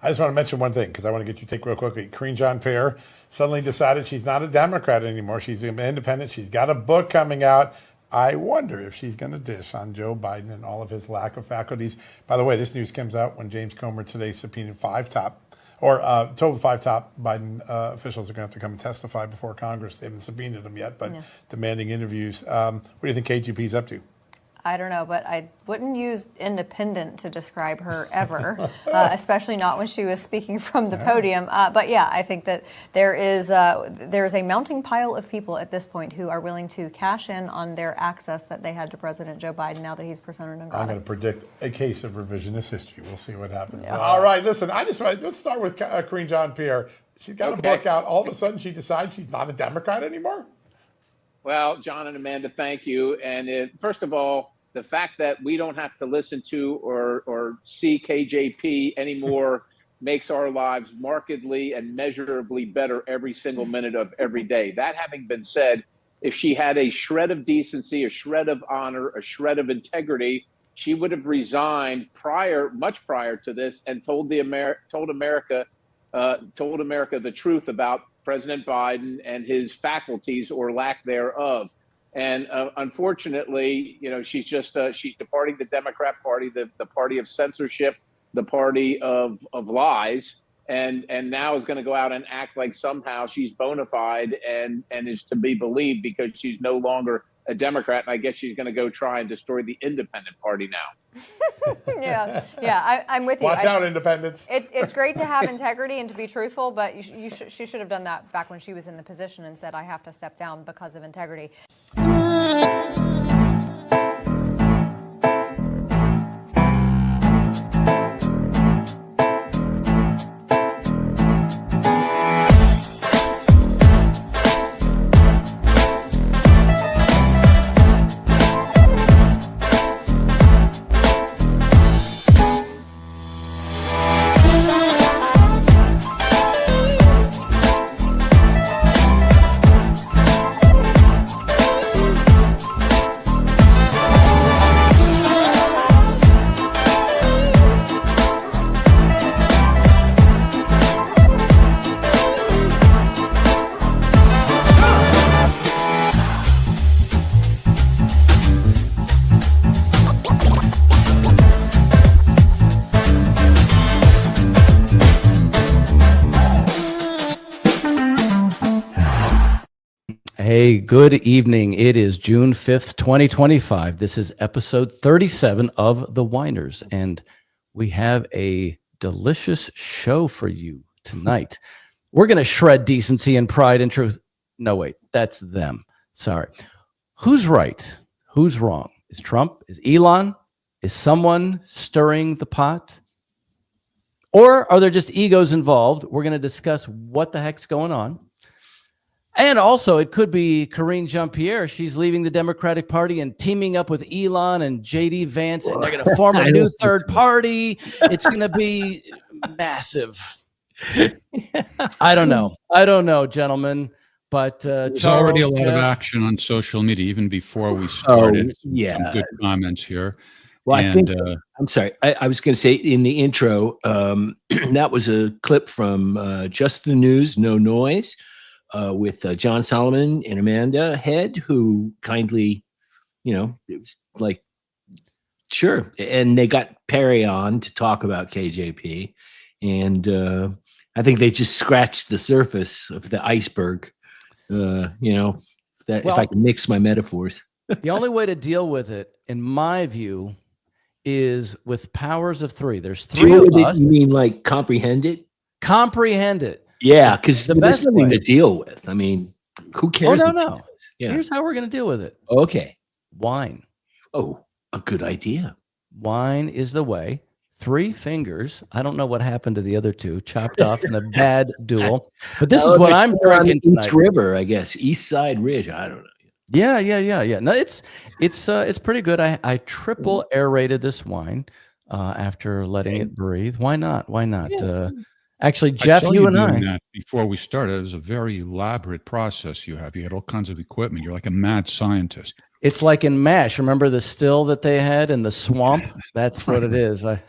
I just want to mention one thing because I want to get your take real quickly. Karine Jean-Pierre suddenly decided she's not a Democrat anymore. She's an independent. She's got a book coming out. I wonder if she's going to dish on Joe Biden and all of his lack of faculties. By the way, this news comes out when James Comer today subpoenaed told 5 top Biden officials are going to have to come and testify before Congress. They haven't subpoenaed them yet, but demanding interviews. What do you think KGP's up to? I don't know, but I wouldn't use independent to describe her ever, especially not when she was speaking from the podium. But yeah, I think that there is a mounting pile of people at this point who are willing to cash in on their access that they had to President Joe Biden now that he's persona non grata. I'm going to predict a case of revisionist history. We'll see what happens. Yeah. All right, listen, let's start with Karine Jean-Pierre. She's got a book out. All of a sudden, she decides she's not a Democrat anymore? Well, John and Amanda, thank you. And first of all, the fact that we don't have to listen to or see KJP anymore makes our lives markedly and measurably better every single minute of every day. That having been said, if she had a shred of decency, a shred of honor, a shred of integrity, she would have resigned much prior to this and told America the truth about President Biden and his faculties or lack thereof. And unfortunately, she's departing the Democrat Party, the party of censorship, the party of lies, and now is going to go out and act like somehow she's bona fide and is to be believed because she's no longer a Democrat. And I guess she's going to go try and destroy the independent party now. I'm with you. Watch out, independents. It's great to have integrity and to be truthful, but she should have done that back when she was in the position and said, I have to step down because of integrity. Hey, good evening. It is June 5th, 2025. This is episode 37 of The Whiners, and we have a delicious show for you tonight. We're going to shred decency and pride and truth. No, wait, that's them. Sorry. Who's right? Who's wrong? Is Trump? Is Elon? Is someone stirring the pot? Or are there just egos involved? We're going to discuss what the heck's going on. And also, it could be Karine Jean-Pierre. She's leaving the Democratic Party and teaming up with Elon and J.D. Vance, and they're going to form a new third party. It's going to be massive. I don't know, gentlemen. But there's already a lot of action on social media, even before we started. Some good comments here. Well, I think, I'm sorry. I was going to say in the intro, that was a clip from Just the News, No Noise. With John Solomon and Amanda Head, who kindly, it was like, sure. And they got Perry on to talk about KJP. And I think they just scratched the surface of the iceberg, if I can mix my metaphors. The only way to deal with it, in my view, is with powers of three. There's three of us. You mean like comprehend it? Comprehend it. Yeah, because there's nothing to deal with. I mean, who cares? Oh, no. Yeah. Here's how we're going to deal with it. Okay. Wine. Oh, a good idea. Wine is the way. 3 fingers. I don't know what happened to the other 2. Chopped off in a bad duel. But this is what I'm drinking tonight. East River, I guess. East Side Ridge. I don't know. Yeah. No, it's pretty good. I triple aerated this wine after letting it breathe. Why not? Yeah. Actually, Jeff, you and I. Before we started, it was a very elaborate process you have. You had all kinds of equipment. You're like a mad scientist. It's like in MASH. Remember the still that they had in the swamp? That's what it is. I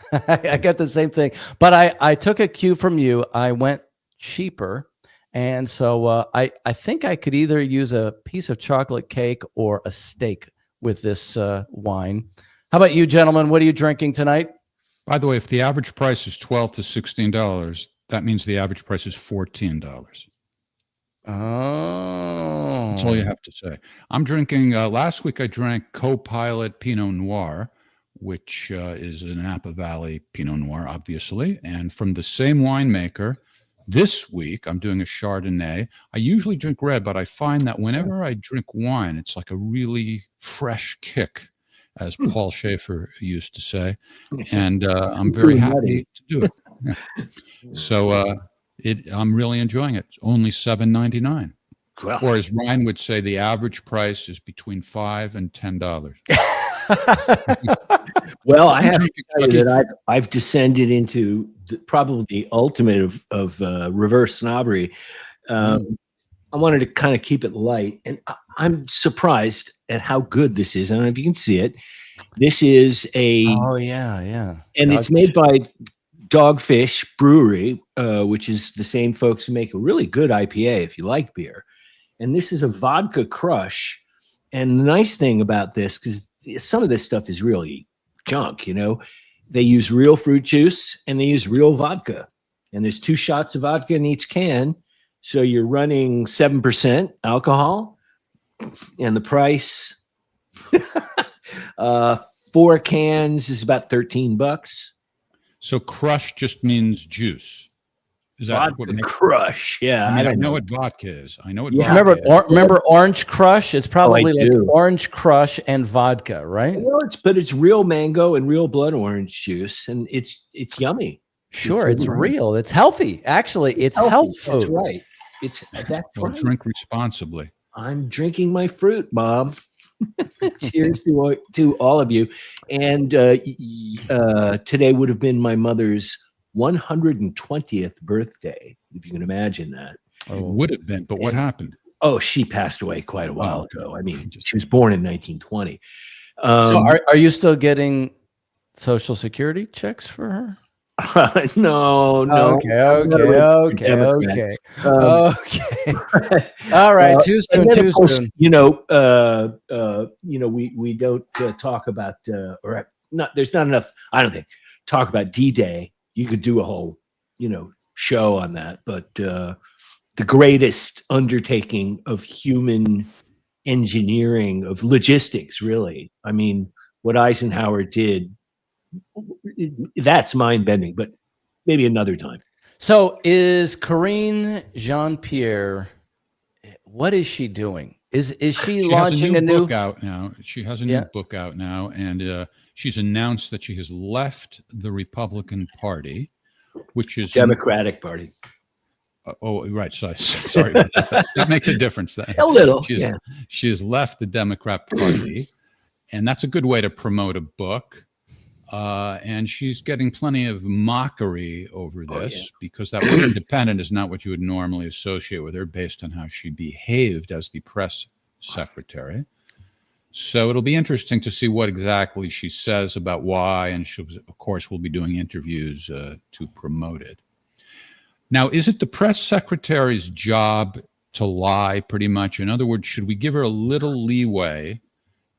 got the same thing. But I took a cue from you. I went cheaper. And so I think I could either use a piece of chocolate cake or a steak with this wine. How about you, gentlemen? What are you drinking tonight? By the way, if the average price is $12 to $16, that means the average price is $14. Oh. That's all you have to say. I'm drinking, last week I drank Copilot Pinot Noir, which is an Napa Valley Pinot Noir, obviously. And from the same winemaker, this week I'm doing a Chardonnay. I usually drink red, but I find that whenever I drink wine, it's like a really fresh kick, as Paul Schaefer used to say. And I'm very happy to do it. Yeah. So I'm really enjoying it. It's only $7.99. Well, Or as Ryan would say, the average price is between $5 and $10. well, I have to tell you that I've descended into probably the ultimate of reverse snobbery. I wanted to kind of keep it light, and I'm surprised at how good this is. I don't know if you can see it. This is Oh yeah. and it's made by Dogfish Brewery, which is the same folks who make a really good IPA if you like beer. And this is a vodka crush. And the nice thing about this, because some of this stuff is really junk, they use real fruit juice and they use real vodka. And there's 2 shots of vodka in each can. So you're running 7% alcohol. And the price, 4 cans is about $13. So crush just means juice. Is that Vodka what it means? crush. Yeah. I don't know what vodka is. I know what Yeah. vodka is. Remember Orange Crush? It's probably like do. Orange Crush and vodka, right? Well, it's real mango and real blood orange juice, and it's yummy. Sure, it's real. It's healthy. Actually, it's health food. That's right. That's Well, right. drink responsibly. I'm drinking my fruit, Mom. Cheers to all of you. And today would have been my mother's 120th birthday, if you can imagine that. It would have been, but what happened? Oh, she passed away quite a while ago. I mean, she was born in 1920. So are you still getting Social Security checks for her? No. Okay. All right. Too soon. And then, of course, soon. we don't talk about there's not enough, I don't think, talk about D-Day. You could do a whole, show on that, but the greatest undertaking of human engineering, of logistics, really. I mean, what Eisenhower did, that's mind-bending, but maybe another time. So is Karine Jean-Pierre, what is she doing? Is she launching has a new book out now? She has a new book out now, and she's announced that she has left the Republican Party, which is Democratic Party. Right. Sorry about that. That makes a difference then. A little. She has left the Democrat Party, and that's a good way to promote a book. And she's getting plenty of mockery over this because that word independent is not what you would normally associate with her based on how she behaved as the press secretary. So it'll be interesting to see what exactly she says about why, and she, of course, will be doing interviews to promote it. Now, is it the press secretary's job to lie pretty much? In other words, should we give her a little leeway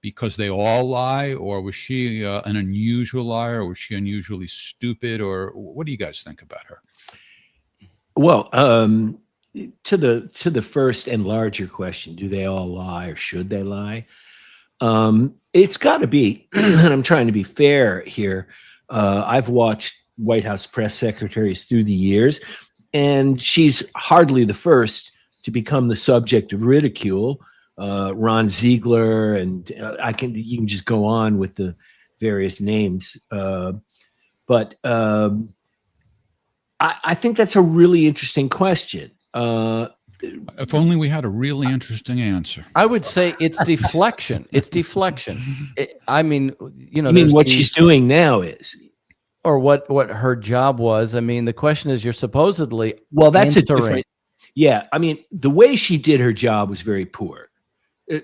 because they all lie, or was she an unusual liar, or was she unusually stupid, or what do you guys think about her? Well, to the first and larger question, do they all lie or should they lie? It's got to be, and I'm trying to be fair here. I've watched White House press secretaries through the years, and she's hardly the first to become the subject of ridicule. Ron Ziegler, and you can just go on with the various names. But I think that's a really interesting question. If only we had a really interesting answer. I would say it's deflection. It's deflection. I mean, what she's doing now is, or what her job was. I mean, the question is, you're supposedly that's a different. Yeah, I mean, the way she did her job was very poor.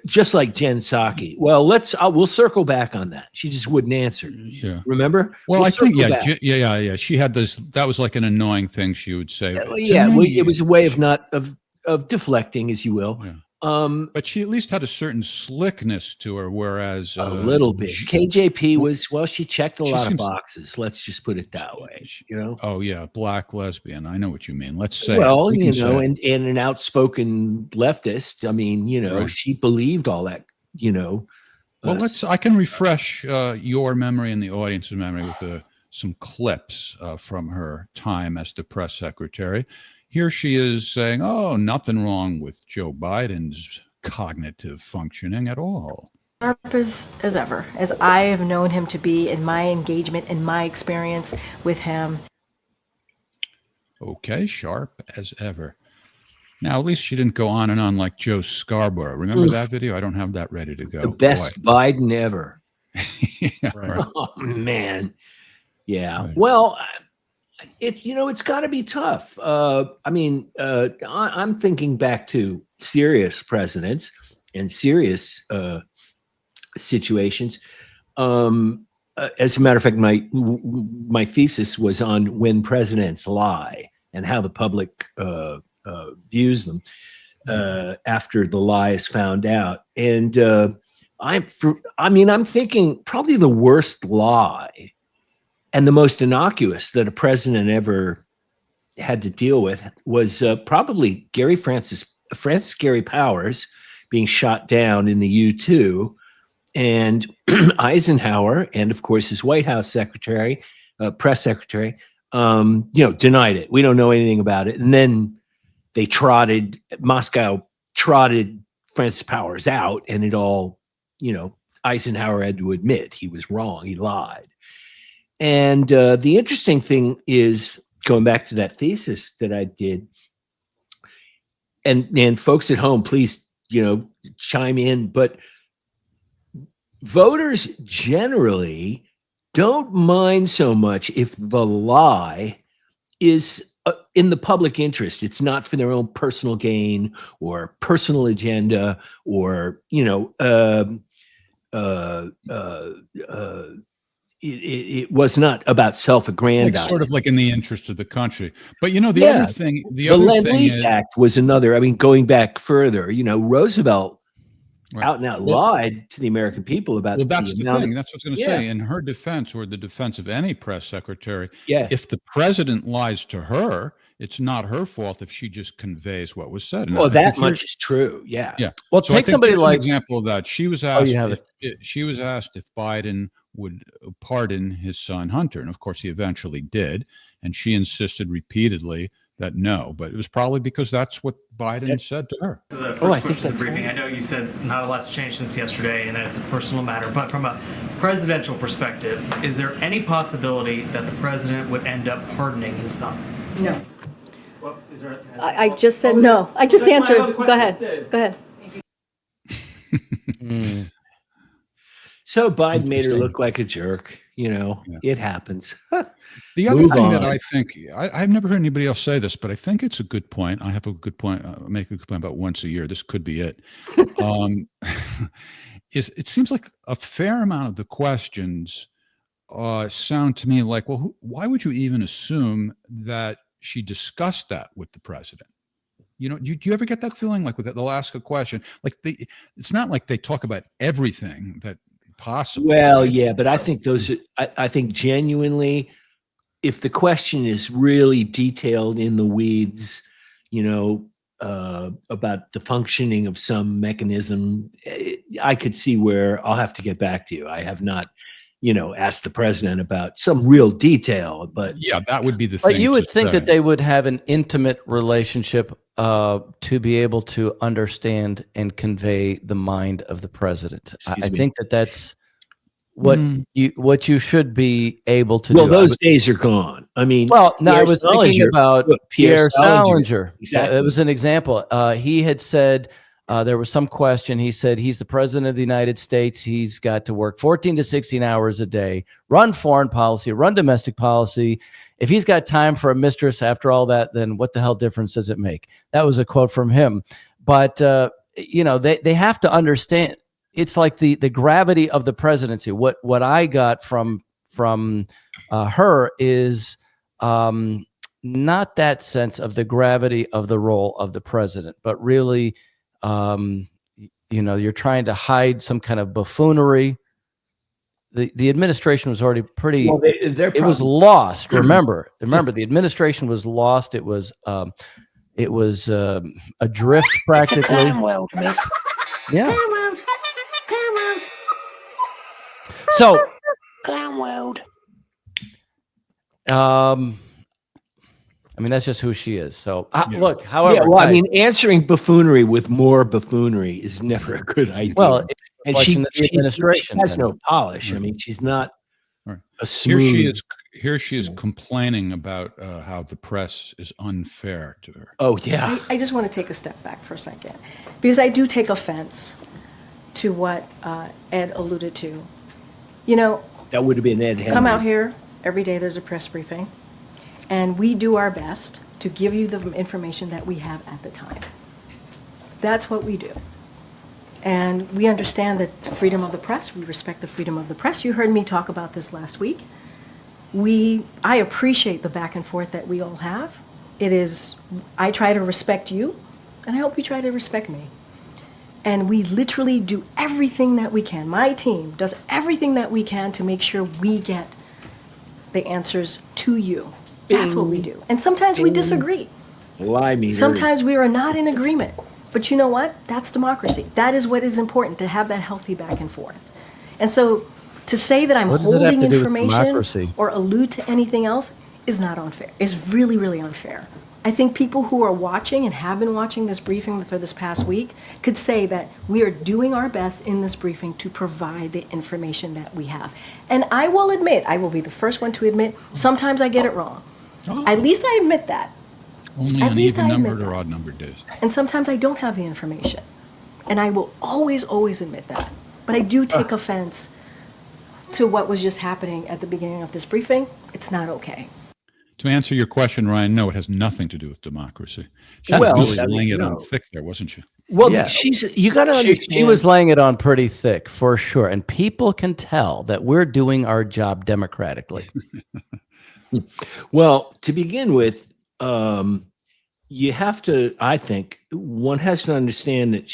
just like Jen Psaki. Well, we'll circle back on that. She just wouldn't answer. Yeah. Remember? Well, We'll I think, circle yeah, back. yeah. She had this, that was like an annoying thing she would say. It was a way of deflecting, as you will. Yeah. But she at least had a certain slickness to her, whereas a little bit. KJP was, well, she checked a lot of seems- boxes. Let's just put it that way. You know? Oh yeah, black lesbian. I know what you mean. Let's say. Well, We can you say know, it. and an outspoken leftist. I mean, you know, Right. she believed all that. You know. Well, I can refresh your memory and the audience's memory with some clips from her time as the press secretary. Here she is saying, "Oh, nothing wrong with Joe Biden's cognitive functioning at all." Sharp as ever, as I have known him to be in my engagement, in my experience with him. Okay, sharp as ever. Now, at least she didn't go on and on like Joe Scarborough. Remember that video? I don't have that ready to go. The best Biden ever. Yeah, right. Oh man, yeah. Right. Well, it's got to be tough. I'm thinking back to serious presidents and serious situations. As a matter of fact, my thesis was on when presidents lie and how the public views them after the lie is found out. And I'm thinking probably the worst lie and the most innocuous that a president ever had to deal with was probably Francis Gary Powers being shot down in the U-2, and Eisenhower, and of course his White House secretary, press secretary, denied it. We don't know anything about it. And then Moscow trotted Francis Powers out, and it all, Eisenhower had to admit he was wrong. He lied. And the interesting thing is, going back to that thesis that I did, and folks at home, please, chime in, but voters generally don't mind so much if the lie is in the public interest. It's not for their own personal gain or personal agenda or, it was not about self-aggrandizing. Sort of like in the interest of the country. But the other thing, the Lend-Lease Act was another. I mean, going back further, Roosevelt out and out lied to the American people about. Well, that's the thing. That's what I was going to say. In her defense, or the defense of any press secretary, if the president lies to her, it's not her fault if she just conveys what was said. Well, that much is true. Yeah. Yeah. Well, So take somebody an like example of that. She was asked. you have She was asked if Biden would pardon his son Hunter, and of course he eventually did. And she insisted repeatedly that no, but it was probably because that's what Biden said to her. I think that's briefing. I know you said not a lot's changed since yesterday, and that it's a personal matter. But from a presidential perspective, is there any possibility that the president would end up pardoning his son? No. Well, is there? I just said no. I just answered. Go ahead. Go ahead. So Biden made her look like a jerk. It happens. The other Move thing that on. I think, I've never heard anybody else say this, but I think it's a good point. I have a good point, make a good point about once a year. This could be it. It seems like a fair amount of the questions sound to me like, well, why would you even assume that she discussed that with the president? Do you ever get that feeling like they'll ask a question? Like it's not like they talk about everything that possible. Well, yeah, but I think I think genuinely, if the question is really detailed in the weeds, about the functioning of some mechanism, I could see where I'll have to get back to you. I have not, asked the president about some real detail, but yeah, that would be the thing. But you would to think say. that they would have an intimate relationship to be able to understand and convey the mind of the president. I think that's what you should be able to do. Well, those days are gone. I mean, Well, no, I Pierre was thinking Salinger- about look, Pierre Salinger. Exactly. It was an example. He had said there was some question. He said he's the president of the United States. He's got to work 14 to 16 hours a day, run foreign policy, run domestic policy. If he's got time for a mistress after all that, then what the hell difference does it make? That was a quote from him. But they have to understand. It's like the gravity of the presidency. What I got from her is not that sense of the gravity of the role of the president, but really, you're trying to hide some kind of buffoonery. The administration was already pretty. Well, it was lost. Remember, the administration was lost. It was adrift practically. Yeah. So, I mean, that's just who she is. So, look, however, answering buffoonery with more buffoonery is never a good idea. Well, and she has no polish. I mean, she's not a smooth. Here she is complaining about how the press is unfair to her. Oh, yeah. I just want to take a step back for a second, because I do take offense to what Ed alluded to. That would have been Ed Henry. Come out here every day. There's a press briefing. And we do our best to give you the information that we have at the time. That's what we do. And we understand that the freedom of the press, we respect the freedom of the press. You heard me talk about this last week. I appreciate the back and forth that we all have. I try to respect you, and I hope you try to respect me. And we literally do everything that we can. My team does everything that we can to make sure we get the answers to you. That's what we do. And sometimes we disagree. Sometimes we are not in agreement. But you know what? That's democracy. That is what is important, to have that healthy back and forth. And so to say that I'm holding information or allude to anything else is not unfair. It's really, really unfair. I think people who are watching and have been watching this briefing for this past week could say that we are doing our best in this briefing to provide the information that we have. And I will admit, I will be the first one to admit, sometimes I get it wrong. At least I admit that. Only on even-numbered or odd-numbered days. And sometimes I don't have the information. And I will always, always admit that. But I do take offense to what was just happening at the beginning of this briefing. It's not okay. To answer your question, Ryan, no, it has nothing to do with democracy. She was really laying it on thick there, wasn't she? Well, you got to understand. She was laying it on pretty thick, for sure. And people can tell that we're doing our job democratically. Well, to begin with, you have to, I think, one has to understand that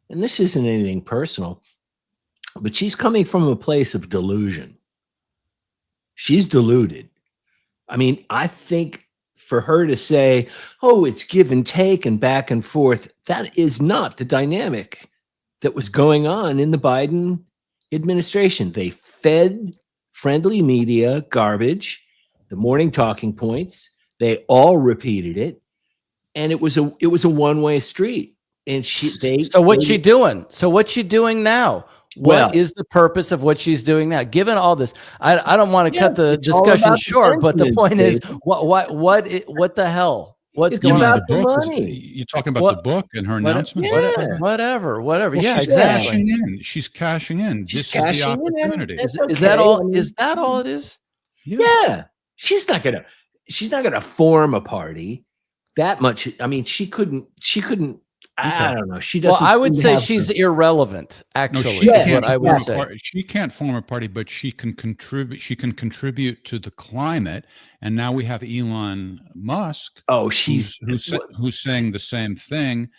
and this isn't anything personal, but she's coming from a place of delusion. She's deluded. I mean, I think for her to say, oh, it's give and take and back and forth, that is not the dynamic that was going on in the Biden administration. They fed friendly media garbage, the morning talking points. They all repeated it, and it was a one-way street. And So what's she doing? So what's she doing now? What is the purpose of what she's doing now? Given all this, I don't want to cut the discussion short, but the point is, what the hell? What's going on? The money. You're talking about the book and her announcement? Whatever. Well, yeah, she's exactly. Cashing in. She's cashing in. This is the opportunity. Is that all? Is that all it is? Yeah. She's not gonna form a party that much. I mean, she couldn't. I don't know. She doesn't. Well, I would say she's irrelevant. Actually, no, is what I would say. She can't form a party, but she can contribute. She can contribute to the climate. And now we have Elon Musk. Oh, who's saying the same thing.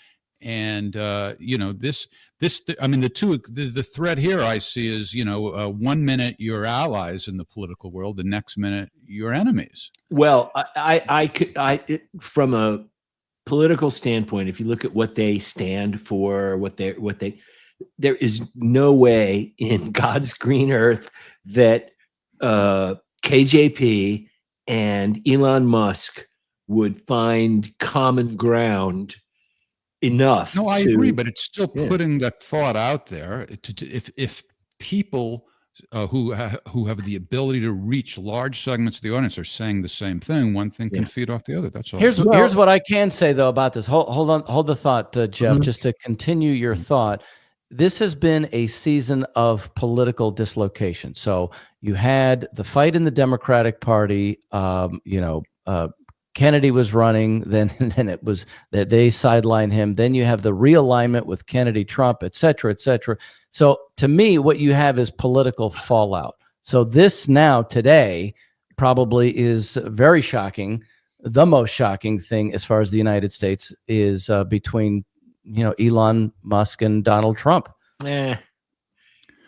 And this. I mean, the thread here I see is 1 minute you're allies in the political world, the next minute you're enemies. Well, from a political standpoint, if you look at what they stand for, there is no way in God's green earth that KJP and Elon Musk would find common ground enough. No, I agree, but it's still putting that thought out there. If people who have the ability to reach large segments of the audience are saying the same thing, one thing can feed off the other. That's all. Here's what I can say though about this. Hold the thought, Jeff. Just to continue your thought. This has been a season of political dislocation. So you had the fight in the Democratic Party. Kennedy was running, then it was that they sidelined him. Then you have the realignment with Kennedy, Trump, et cetera, et cetera. So to me, what you have is political fallout. So this now today probably is very shocking. The most shocking thing as far as the United States is between, Elon Musk and Donald Trump. I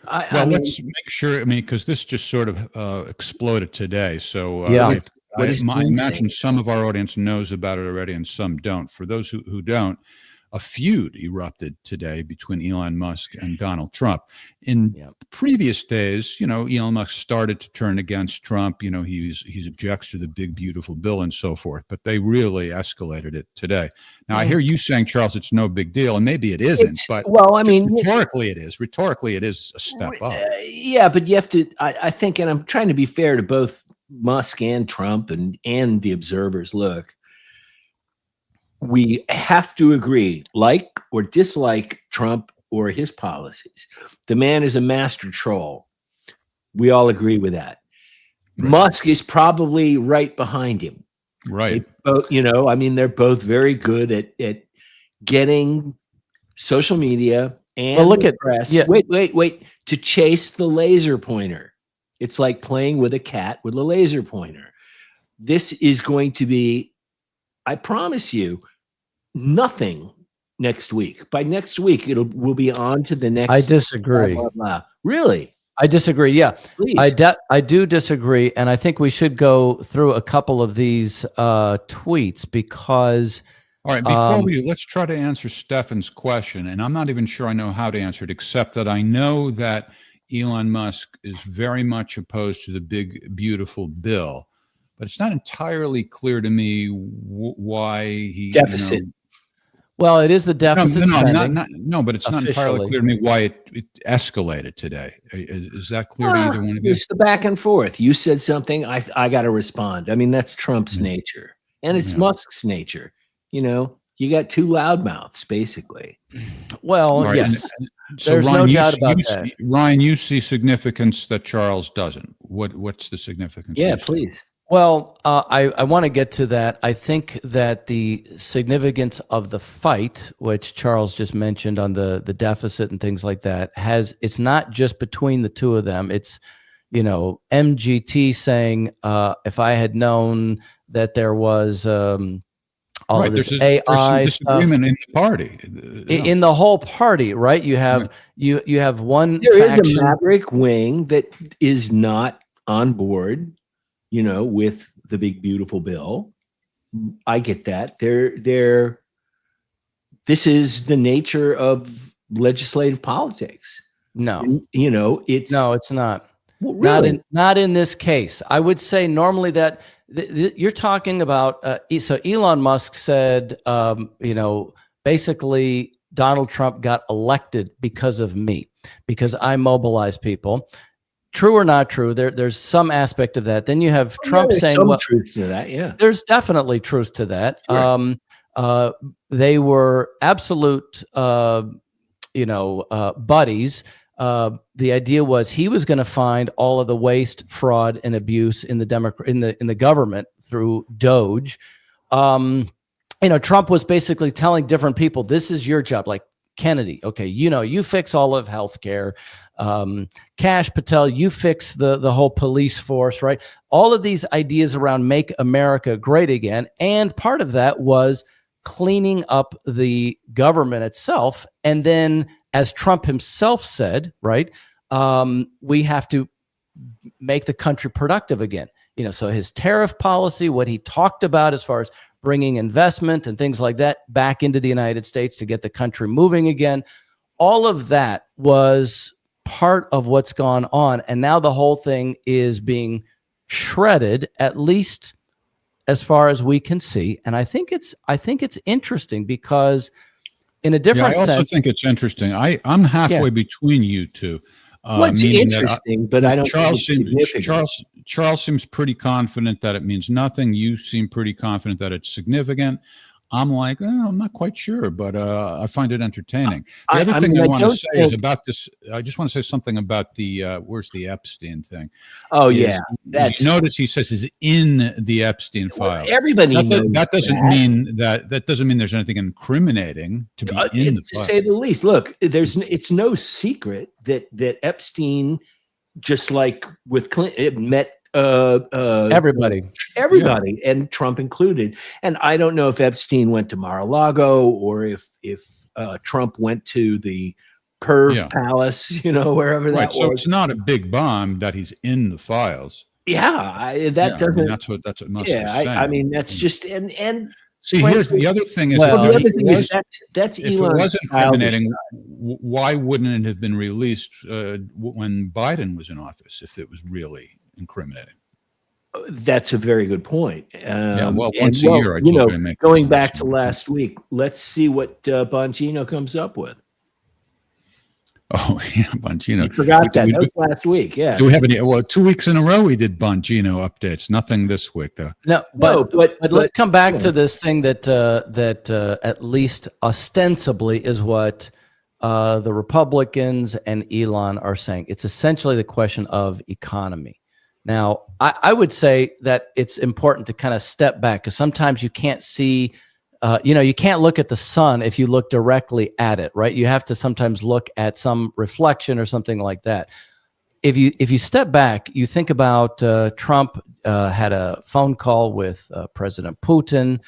Well, mean, let's make sure. Because this just sort of exploded today. So Yeah. What is I Bloom imagine saying? some of our audience knows about it already, and some don't. For those who don't, a feud erupted today between Elon Musk and Donald Trump. In previous days, Elon Musk started to turn against Trump. He objects to the big, beautiful bill and so forth. But they really escalated it today. Now, I hear you saying, Charles, it's no big deal, and maybe it isn't. But rhetorically, it is. Rhetorically, it is a step up. Yeah, but you have to. I think, and I'm trying to be fair to both Musk and Trump and the observers. Look, we have to agree, like or dislike Trump or his policies. The man is a master troll. We all agree with that. Right. Musk is probably right behind him. Right. They both, they're both very good at getting social media and Well, look the at- press. yeah. Wait, to chase the laser pointer. It's like playing with a cat with a laser pointer. This is going to be, I promise you, nothing next week. By next week, we'll be on to the next. I disagree. Blah, blah, blah. Really? I disagree. Yeah, Please. I do disagree, and I think we should go through a couple of these tweets because All right, before let's try to answer Stefan's question. And I'm not even sure I know how to answer it, except that I know that Elon Musk is very much opposed to the big, beautiful bill. But it's not entirely clear to me why he... Deficit. well, it is the deficit spending. No, but it's not entirely officially. clear to me why it escalated today. Is that clear to either one of you? It's the back and forth. You said something, I got to respond. I mean, that's Trump's nature, and it's Musk's nature. You got two loudmouths, basically. Well, All right, yes. So There's Ryan, no doubt about that. Ryan, you see significance that Charles doesn't. What's the significance? Yeah, you see? please. Well, I want to get to that. I think that the significance of the fight, which Charles just mentioned on the deficit and things like that, it's not just between the two of them. It's, MGT saying, if I had known that there was all of this there's AI some stuff disagreement in the party. in the whole party, right? You have you have one There faction. is a Maverick wing that is not on board, with the big beautiful bill. I get that. This is the nature of legislative politics. No, It's it's not. Well, really? Not in this case. I would say normally that you're talking about. So Elon Musk said, basically Donald Trump got elected because of me, because I mobilize people. True or not true? There's some aspect of that. Then you have Trump there's saying, some "Well, truth to that." Yeah. there's definitely truth to that." Sure. They were absolute, buddies. The idea was he was going to find all of the waste, fraud, and abuse in the in the government through Doge. Trump was basically telling different people, "This is your job." Like Kennedy, okay, you fix all of healthcare. Kash Patel, you fix the whole police force, right? All of these ideas around make America great again, and part of that was cleaning up the government itself, and then, as Trump himself said, right, we have to make the country productive again. So his tariff policy, what he talked about as far as bringing investment and things like that back into the United States to get the country moving again, all of that was part of what's gone on. And now the whole thing is being shredded, at least as far as we can see. And I think it's interesting because in a different I also sense, think it's interesting. I'm halfway between you two. What's meaning that interesting, but I don't Charles think it's significant. Charles seems pretty confident that it means nothing. You seem pretty confident that it's significant. I'm like, I'm not quite sure, but I find it entertaining. The other I thing mean, I I want to don't say is think- about this. I just want to say something about the where's the Epstein thing. Oh is- yeah, that's you notice he says is in the Epstein files. everybody That, knows that doesn't mean that doesn't mean there's anything incriminating to be in the to files. say the least. Look, it's no secret that Epstein, just like with Clinton, it met Everybody. and Trump included. And I don't know if Epstein went to Mar-a-Lago or if Trump went to the Curve Palace, wherever Right, that so was. it's not a big bomb that he's in the files. Doesn't. That's what Musk is Yeah, saying. I mean that's just and see. frankly- Here's the other thing is Well, that the other if thing it is was- that's if it Elon's was childish incriminating, side. why wouldn't it have been released when Biden was in office if it was really incriminating? That's a very good point. Well, and, once a year, I told you to make going that back to list. last week, let's see what Bongino comes up with. Oh yeah, Bongino. You forgot that. Do That was last week. Yeah. we have any? Well, 2 weeks in a row we did Bongino updates. Nothing this week though. No, No, but let's come back yeah. to this thing that at least ostensibly is what the Republicans and Elon are saying. It's essentially the question of economy. Now, I would say that it's important to kind of step back because sometimes you can't see, you can't look at the sun if you look directly at it, right? You have to sometimes look at some reflection or something like that. If you step back, you think about Trump had a phone call with President Putin,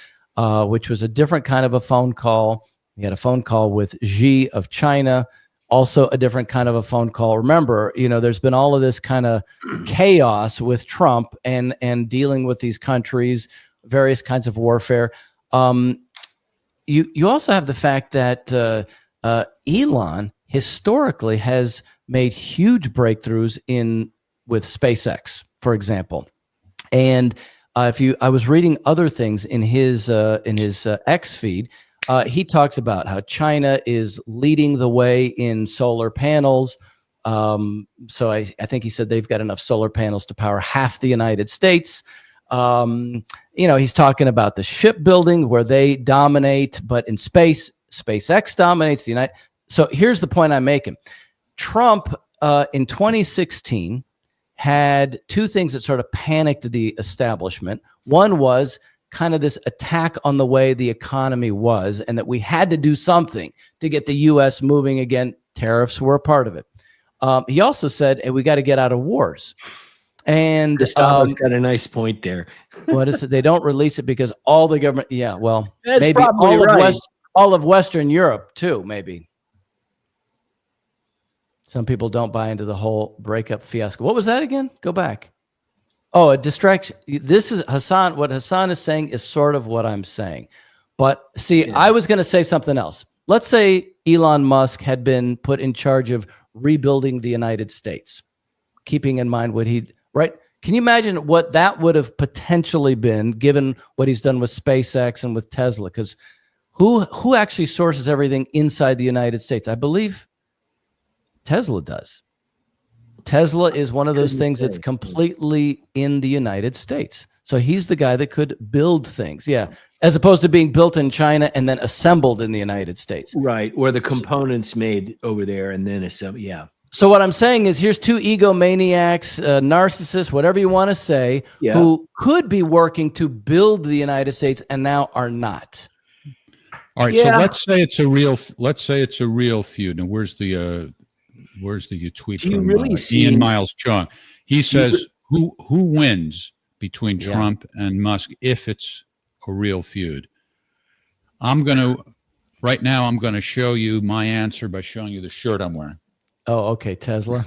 which was a different kind of a phone call. He had a phone call with Xi of China, also a different kind of a phone call. Remember, there's been all of this kind of chaos with Trump and dealing with these countries, various kinds of warfare. You also have the fact that Elon historically has made huge breakthroughs with SpaceX, for example. And I was reading other things in his X feed. He talks about how China is leading the way in solar panels. So I think he said they've got enough solar panels to power half the United States. He's talking about the shipbuilding where they dominate, but in space, SpaceX dominates the United. So here's the point I'm making. Trump in 2016 had two things that sort of panicked the establishment. One was kind of this attack on the way the economy was, and that we had to do something to get the U.S. moving again. Tariffs were a part of it. He also said, hey, we got to get out of wars. And Gustavo's got a nice point there. what is it? They don't release it because all the government. Yeah, well, That's maybe probably right. all of Western Europe too. Maybe some people don't buy into the whole breakup fiasco. What was that again? Go back. Oh, a distraction. This is Hassan. What Hassan is saying is sort of what I'm saying. But see, I was going to say something else. Let's say Elon Musk had been put in charge of rebuilding the United States, keeping in mind what right? Can you imagine what that would have potentially been given what he's done with SpaceX and with Tesla? Because who actually sources everything inside the United States? I believe Tesla does. Tesla is one of those things that's completely in the United States. So he's the guy that could build things. Yeah. As opposed to being built in China and then assembled in the United States. Right. Or the components made over there and then assembled. Yeah. So what I'm saying is here's two egomaniacs, narcissists, whatever you want to say, Yeah. who could be working to build the United States and now are not. All right, Yeah. so let's say it's a real feud. Now, where's the tweet Do you from really see- Ian Miles Chung? He says who wins between Trump and Musk if it's a real feud. I'm going to show you my answer by showing you the shirt I'm wearing. Oh, okay, Tesla.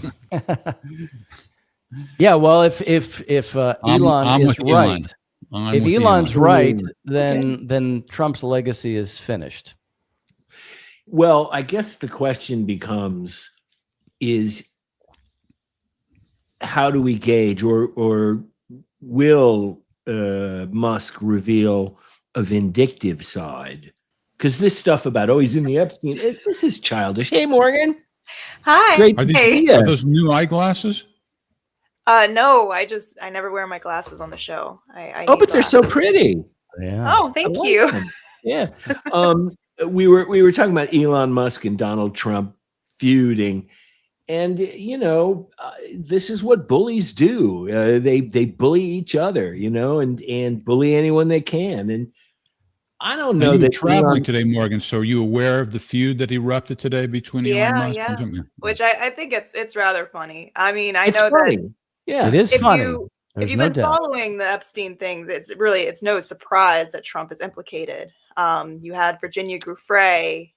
Yeah, well, if Elon I'm is with Elon. right, I'm if with Elon's Elon. right, then Trump's legacy is finished. Well, I guess the question becomes is how do we gauge or will Musk reveal a vindictive side? Because this stuff about, he's in the Epstein, this is childish. Hey, Morgan. Hi. Great Are, to these, see are ya. those new eyeglasses? No, I never wear my glasses on the show. I Oh, need but they're so glasses. pretty. Yeah. Oh, thank I like you. them. Yeah. We were talking about Elon Musk and Donald Trump feuding, and this is what bullies do. They bully each other, and bully anyone they can. And I don't Now, know you were that traveling Elon, today, Morgan. So are you aware of the feud that erupted today between Elon Yeah, Musk yeah. and Trump? Which I think it's rather funny. I mean, I it's know funny. that Yeah. It is if funny. you if There's you've no been doubt. following the Epstein things, it's no surprise that Trump is implicated. You had Virginia Giuffre,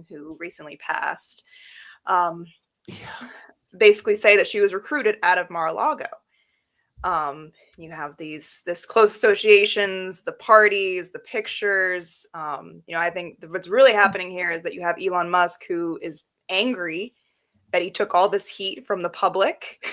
who recently passed, basically say that she was recruited out of Mar-a-Lago. You have this close associations, the parties, the pictures. I think what's really happening here is that you have Elon Musk, who is angry that he took all this heat from the public.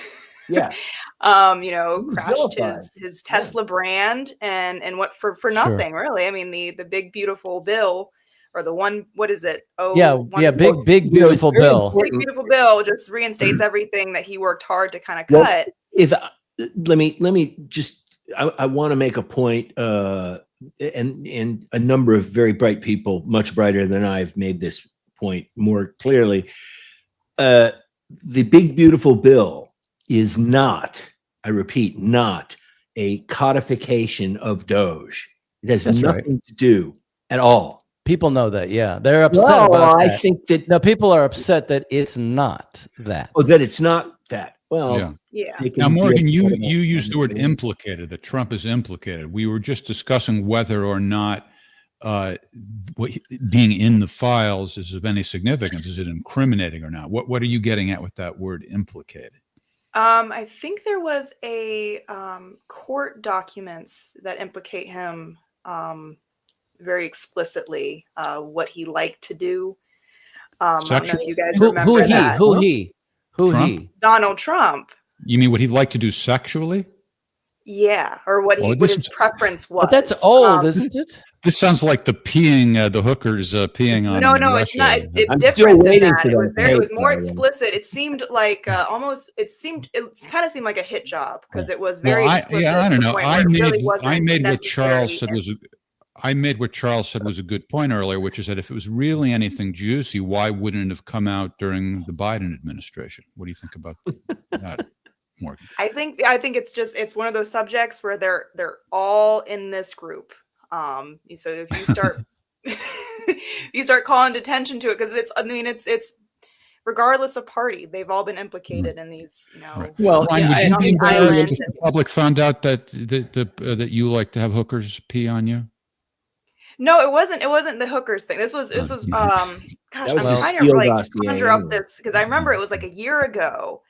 Yeah. Crashed vilified. his Tesla brand and what for nothing, really. I mean, the big beautiful bill, or the one, what is it? Oh, Yeah, big beautiful very bill. important. big beautiful bill just reinstates everything that he worked hard to kind of Well, cut. if let me just, I want to make a point, and a number of very bright people, much brighter than I've made this point more clearly. The big beautiful bill is not, I repeat, not a codification of Doge. It has That's right. nothing to do at all. People know that. Yeah, they're upset about Well, I that. think that No, people are upset that it's not that. that it's not that. Well, Yeah. Yeah. they can Now, be Morgan, you upset about used the word anything. implicated, that Trump is implicated. We were just discussing whether or not being in the files is of any significance. Is it incriminating or not? What are you getting at with that word implicated? I think there was a court documents that implicate him very explicitly, what he liked to do. I don't know if Sexual? you guys Who remember he? that. Who Trump? he? Donald Trump. You mean what he'd like to do sexually? Yeah, or what Oh, what this his is- preference was. But that's old, isn't it? This sounds like the peeing, the hookers peeing on. No, in it's Russia. not. It's I'm different still than waiting that. for It was that very. It was tape, more by the way. explicit. It seemed like it kind of seemed like a hit job because it was very Well, explicit. I to don't the know. point where it really wasn't I made what necessary Charles said and- was. I made what Charles said was a good point earlier, which is that if it was really anything juicy, why wouldn't it have come out during the Biden administration? What do you think about that, Morgan? I think it's one of those subjects where they're all in this group. So if you start if you start calling attention to it, because it's regardless of party, they've all been implicated in these. Right. Well, Ryan, would yeah, you on be the embarrassed island if the public found out that that you like to have hookers pee on you? No, it wasn't the hookers thing. This was Oh, gosh, That was I'm a trying Steele to like dossier conjure up anyway. this because I remember it was like a year ago.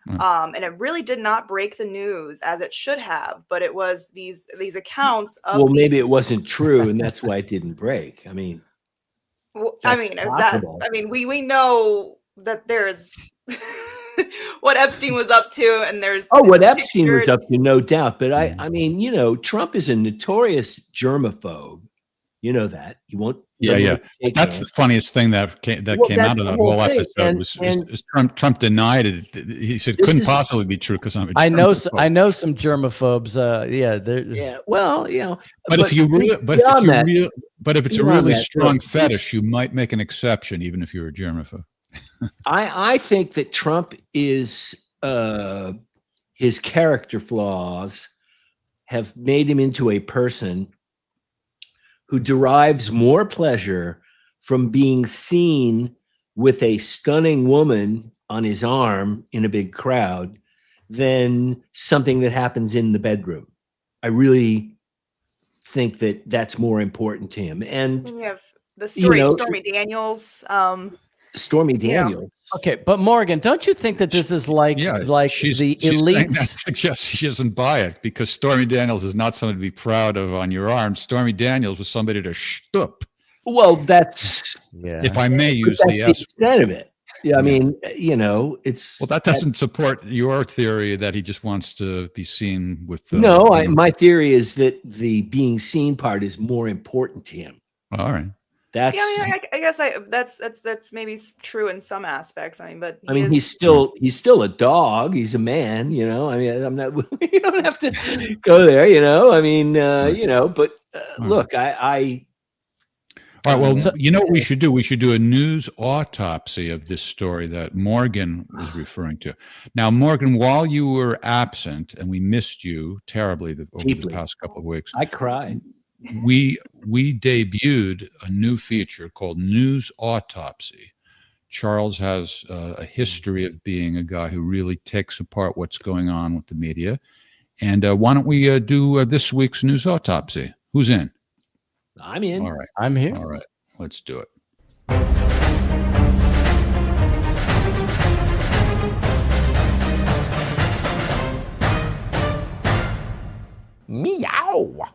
And it really did not break the news as it should have, but it was these accounts of Well, maybe these, it wasn't true, and that's why it didn't break. I mean, that's possible. we know that there's what Epstein was up to, and there's what Epstein was pictures. up to, no doubt. But I mean, Trump is a notorious germaphobe. You know that. He won't. Yeah. take That's no. the funniest thing that came Well, out that's of the that whole whole thing. episode And was Trump denied it. He said This couldn't is- possibly be true because I'm a I know. germaphobe." I know some germaphobes. Yeah, they're. Yeah. Well, But if you beyond that, if it's a beyond really that, strong look, fetish, you might make an exception, even if you're a germaphobe. I think that Trump is his character flaws have made him into a person who derives more pleasure from being seen with a stunning woman on his arm in a big crowd than something that happens in the bedroom. I really think that that's more important to him. And We have the story know, of Stormy Daniels. Stormy Yeah. Daniels. Okay, but Morgan, don't you think that this is like the she's saying elites? that suggests she doesn't buy it because Stormy Daniels is not someone to be proud of on your arm. Stormy Daniels was somebody to shtup, Well, that's Yeah. if I may use that's the the S. extent of it. Yeah, I mean, it's Well, that doesn't support your theory that he just wants to be seen with. no. My theory is that the being seen part is more important to him. All right. That's. Yeah, I guess that's maybe true in some aspects. I mean, but I mean, he's still a dog. He's a man. I mean, I'm not. You don't have to go there. I mean, But look, All right. Well, you know what we should do? We should do a news autopsy of this story that Morgan was referring to. Now, Morgan, while you were absent, and we missed you terribly over the past couple of weeks, I cried. we debuted a new feature called News Autopsy. Charles has a history of being a guy who really takes apart what's going on with the media. And why don't we do this week's News Autopsy? Who's in? I'm in. All right. I'm here. All right. Let's do it. Meow.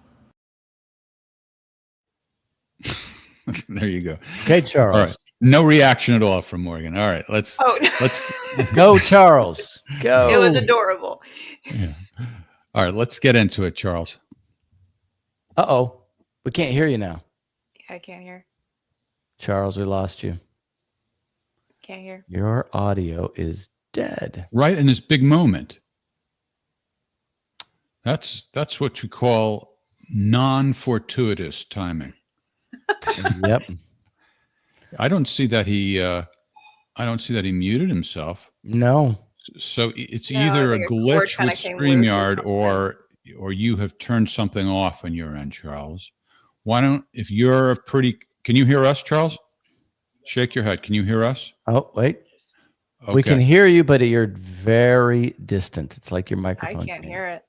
There you go. Okay, Charles. All right. No reaction at all from Morgan. All right. Let's Go, Charles. Go. It was adorable. yeah. All right. Let's get into it, Charles. Uh-oh. We can't hear you now. I can't hear. Charles, we lost you. Can't hear. Your audio is dead. Right in this big moment. That's what you call non-fortuitous timing. Yep. I don't see that he muted himself. No. So it's No, I either a think a cord glitch kinda with came loose or StreamYard something. or you have turned something off on your end, Charles. Why don't, can you hear us, Charles? Shake your head. Can you hear us? Oh, wait. Okay. We can hear you, but you're very distant. It's like your I microphone. can't hear it.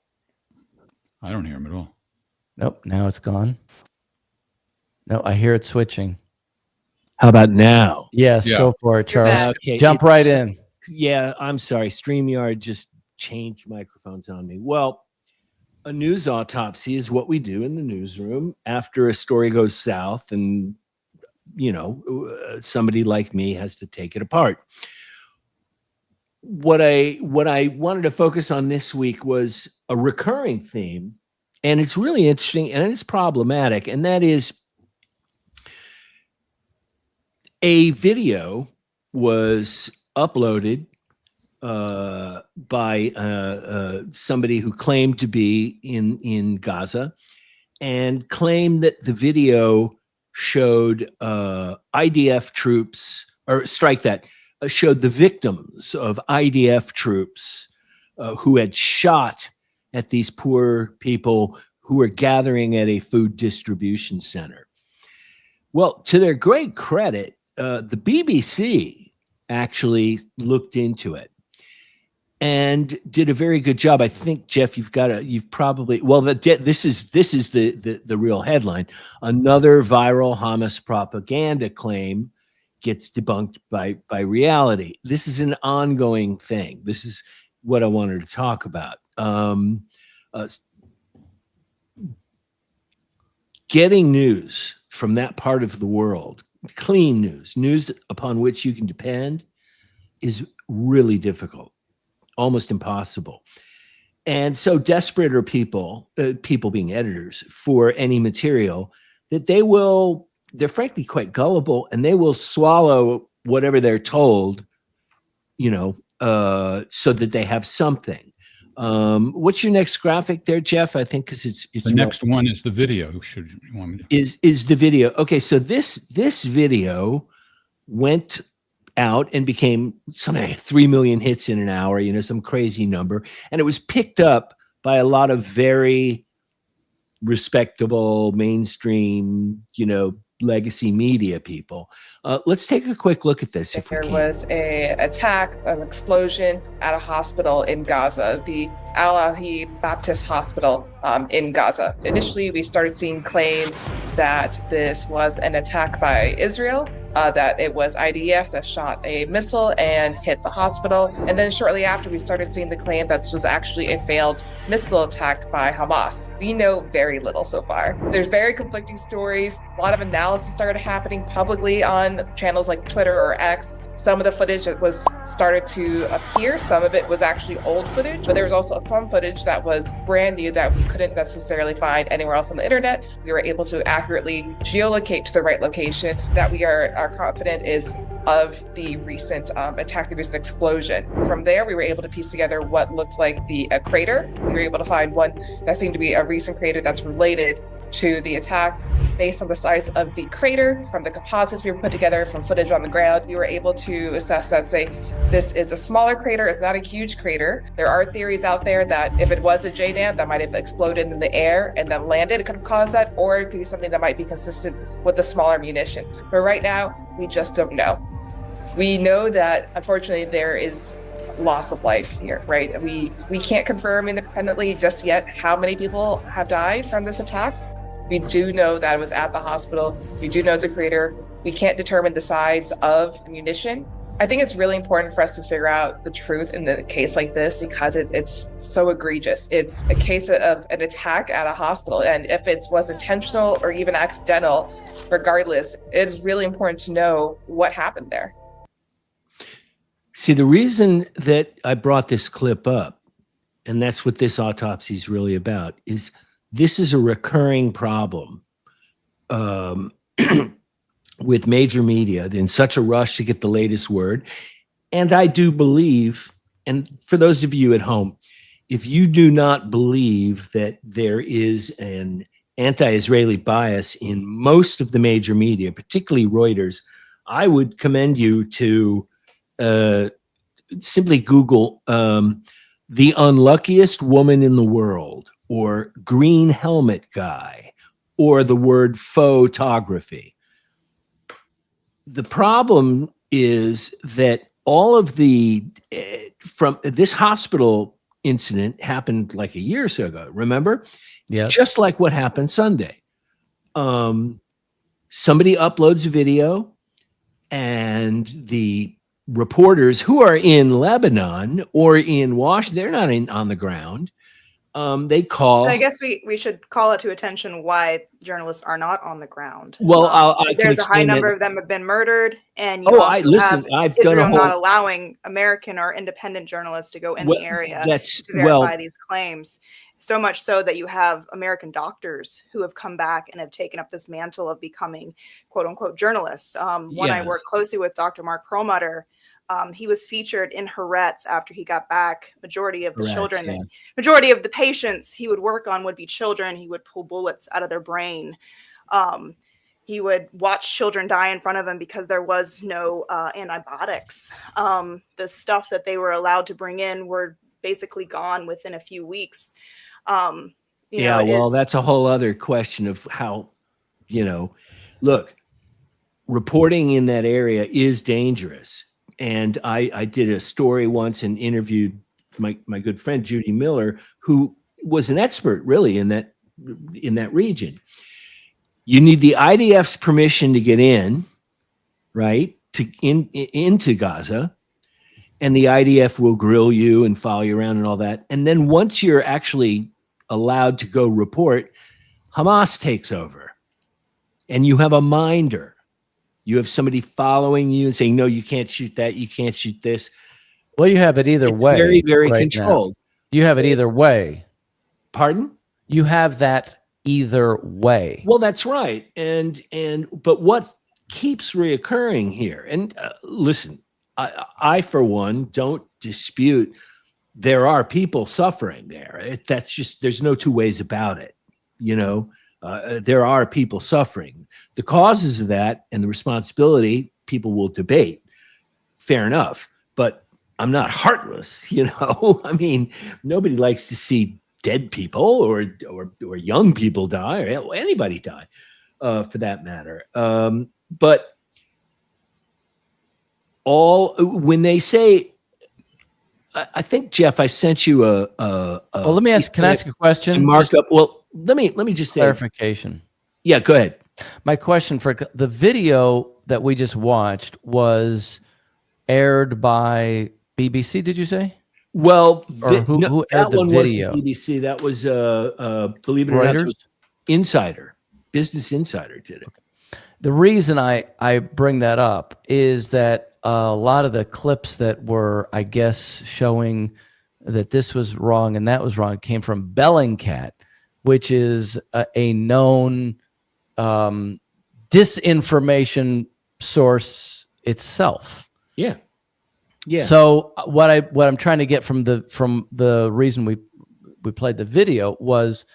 I don't hear him at all. Nope. Now it's gone. No, I hear it switching. How about now? Yes, Yeah. go for it, You're Charles. back. Okay, Jump it's- right in. Yeah, I'm sorry. StreamYard just changed microphones on me. Well, a news autopsy is what we do in the newsroom after a story goes south and, somebody like me has to take it apart. What I wanted to focus on this week was a recurring theme, and it's really interesting and it's problematic, and that is a video was uploaded by somebody who claimed to be in Gaza and claimed that the video showed IDF troops, or strike that, showed the victims of IDF troops who had shot at these poor people who were gathering at a food distribution center. Well, to their great credit, the BBC actually looked into it and did a very good job. I think, Jeff, this is the real headline. Another viral Hamas propaganda claim gets debunked by reality. This is an ongoing thing. This is what I wanted to talk about. Getting news from that part of the world, clean news upon which you can depend, is really difficult, almost impossible. And so desperate are people being editors for any material, that they're frankly quite gullible, and they will swallow whatever they're told, so that they have something. What's your next graphic there, Jeff? I think because it's The next one is the video. You want me to? Is the video. Okay, so this video went out and became something like 3 million hits in an hour, some crazy number. And it was picked up by a lot of very respectable mainstream, legacy media people. Let's take a quick look at this. If There we can. was an attack, an explosion at a hospital in Gaza, the Al-Ahli Baptist Hospital in Gaza. Initially, we started seeing claims that this was an attack by Israel, that it was IDF that shot a missile and hit the hospital. And then shortly after, we started seeing the claim that this was actually a failed missile attack by Hamas. We know very little so far. There's very conflicting stories. A lot of analysis started happening publicly on channels like Twitter or X. Some of the footage that was started to appear, some of it was actually old footage, but there was also some footage that was brand new that we couldn't necessarily find anywhere else on the internet. We were able to accurately geolocate to the right location that we are confident is of the recent attack, the recent explosion. From there, we were able to piece together what looked like a crater. We were able to find one that seemed to be a recent crater that's related to the attack. Based on the size of the crater, from the composites we were put together, from footage on the ground, we were able to assess that, say, this is a smaller crater, it's not a huge crater. There are theories out there that if it was a JDAM, that might have exploded in the air and then landed, it could have caused that, or it could be something that might be consistent with the smaller munition. But right now, we just don't know. We know that, unfortunately, there is loss of life here, right? We can't confirm independently just yet how many people have died from this attack. We do know that it was at the hospital. We do know it's a crater. We can't determine the size of the munition. I think it's really important for us to figure out the truth in a case like this because it's so egregious. It's a case of an attack at a hospital. And if it was intentional or even accidental, regardless, it's really important to know what happened there. See, the reason that I brought this clip up, and that's what this autopsy is really about, is this is a recurring problem with major media in such a rush to get the latest word. And I do believe, and for those of you at home, if you do not believe that there is an anti-Israeli bias in most of the major media, particularly Reuters, I would commend you to simply Google the unluckiest woman in the world, or green helmet guy, or the word photography. The problem is that all of the, from this hospital incident happened like a year or so ago, remember? Yes. Just like what happened Sunday. Somebody uploads a video and the reporters who are in Lebanon or in Washington, they're not on the ground. They call. I guess we should call it to attention why journalists are not on the ground. Well, there's a high number of them have been murdered, and you I've done Israel a whole, not allowing American or independent journalists to go in the area to verify these claims. So much so that you have American doctors who have come back and have taken up this mantle of becoming "quote unquote" journalists. One I work closely with, Dr. Mark Perlmutter. He was featured in Haaretz after he got back. Majority of the patients he would work on would be children. He would pull bullets out of their brain. He would watch children die in front of him because there was no antibiotics. The stuff that they were allowed to bring in were basically gone within a few weeks. That's a whole other question of how, look, reporting in that area is dangerous. And I did a story once and interviewed my good friend Judy Miller, who was an expert really in that region. You need the IDF's permission to get in, right, into Gaza, and the IDF will grill you and follow you around and all that. And then once you're actually allowed to go report, Hamas takes over, and you have a minder. You have somebody following you and saying, no, you can't shoot that. You can't shoot this. Well, you have it either way. Very, very right controlled. Now. You have it either way. Pardon? You have that either way. Well, that's right. But what keeps reoccurring here? And listen, I, for one, don't dispute there are people suffering there. That's just, there's no two ways about it. There are people suffering. The causes of that and the responsibility, people will debate. Fair enough. But I'm not heartless, I mean, nobody likes to see dead people or young people die, or anybody die, for that matter. But when they say, I think, Jeff, I sent you a well, let me ask. Can I ask a question? Marked up. Well, let me just say clarification. Yeah, go ahead. My question for the video that we just watched was aired by BBC. Did you say? Well, who aired the video? Wasn't BBC. That was believe it or Reuters? Not, Insider, Business Insider did it. Okay. The reason I bring that up is that a lot of the clips that were, I guess, showing that this was wrong and that was wrong came from Bellingcat, which is a known disinformation source itself. Yeah. Yeah. So what I'm trying to get from the reason we played the video was,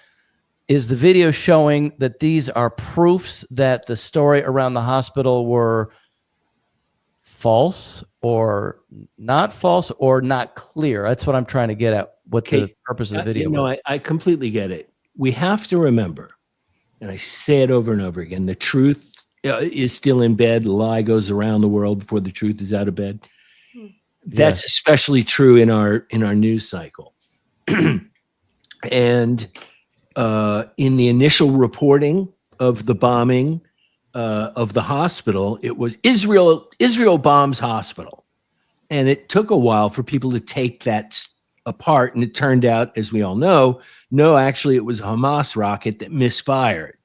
is the video showing that these are proofs that the story around the hospital were false or not false or not clear? That's what I'm trying to get at, what the purpose of the video was. I completely get it. We have to remember, and I say it over and over again, the truth is still in bed. The lie goes around the world before the truth is out of bed. That's especially true in our news cycle. And in the initial reporting of the bombing of the hospital, it was Israel bombs hospital. And it took a while for people to take that apart. And it turned out, as we all know, no, actually it was a Hamas rocket that misfired.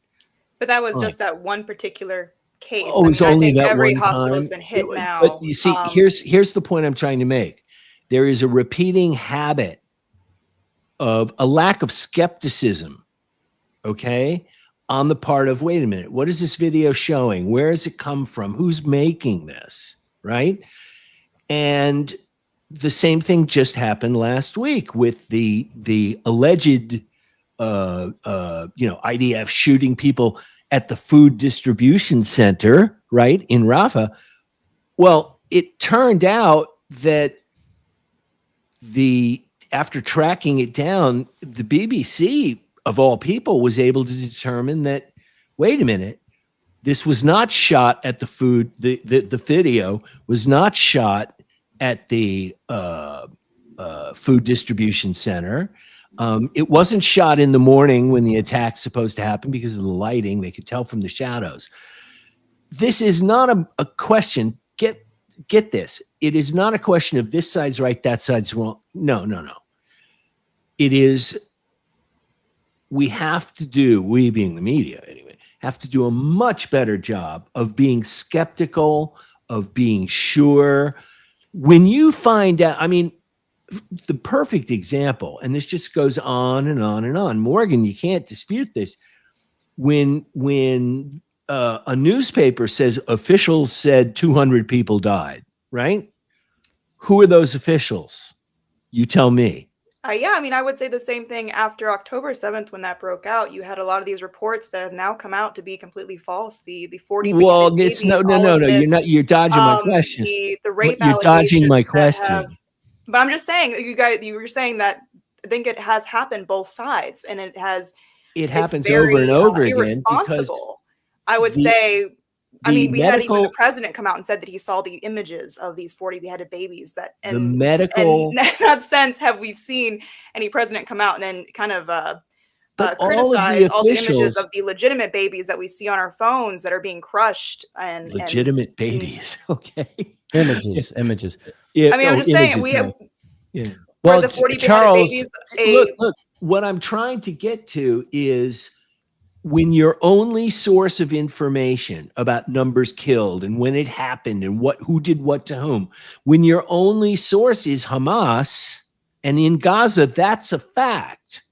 But that was just that one particular case. Oh, it was only that every one hospital time. has been hit now. But you see, here's the point I'm trying to make. There is a repeating habit of a lack of skepticism, okay, on the part of, wait a minute, what is this video showing? Where has it come from? Who's making this, right? And the same thing just happened last week with the alleged, IDF shooting people at the food distribution center, right, in Rafah. Well, it turned out that after tracking it down, the BBC, of all people, was able to determine that, wait a minute, this was not shot at the food. The video was not shot at the food distribution center. It wasn't shot in the morning when the attack's supposed to happen because of the lighting. They could tell from the shadows. This is not a question. Get this. It is not a question of this side's right, that side's wrong. No. It is, we being the media anyway, have to do a much better job of being skeptical, of being sure. When you find out, I mean, the perfect example, and this just goes on and on and on. Morgan, you can't dispute this. When a newspaper says officials said 200 people died, right? Who are those officials? You tell me. Yeah, I mean, I would say the same thing after October 7th when that broke out. You had a lot of these reports that have now come out to be completely false. The 40. Well, it's no. You're dodging my question. The rape. You're dodging my question. But I'm just saying, you were saying that I think it has happened both sides, and it happens over and over again. Irresponsible. I would say. I mean, we had even the president come out and said that he saw the images of these 40 beheaded babies. And in that sense, have we seen any president come out and then kind of criticize all the images of the legitimate babies that we see on our phones that are being crushed and babies? Okay. Images. Yeah. I mean, I'm just saying Well, the 40 Charles, babies. Look, what I'm trying to get to is, when your only source of information about numbers killed and when it happened and who did what to whom, when your only source is Hamas, and in Gaza, that's a fact.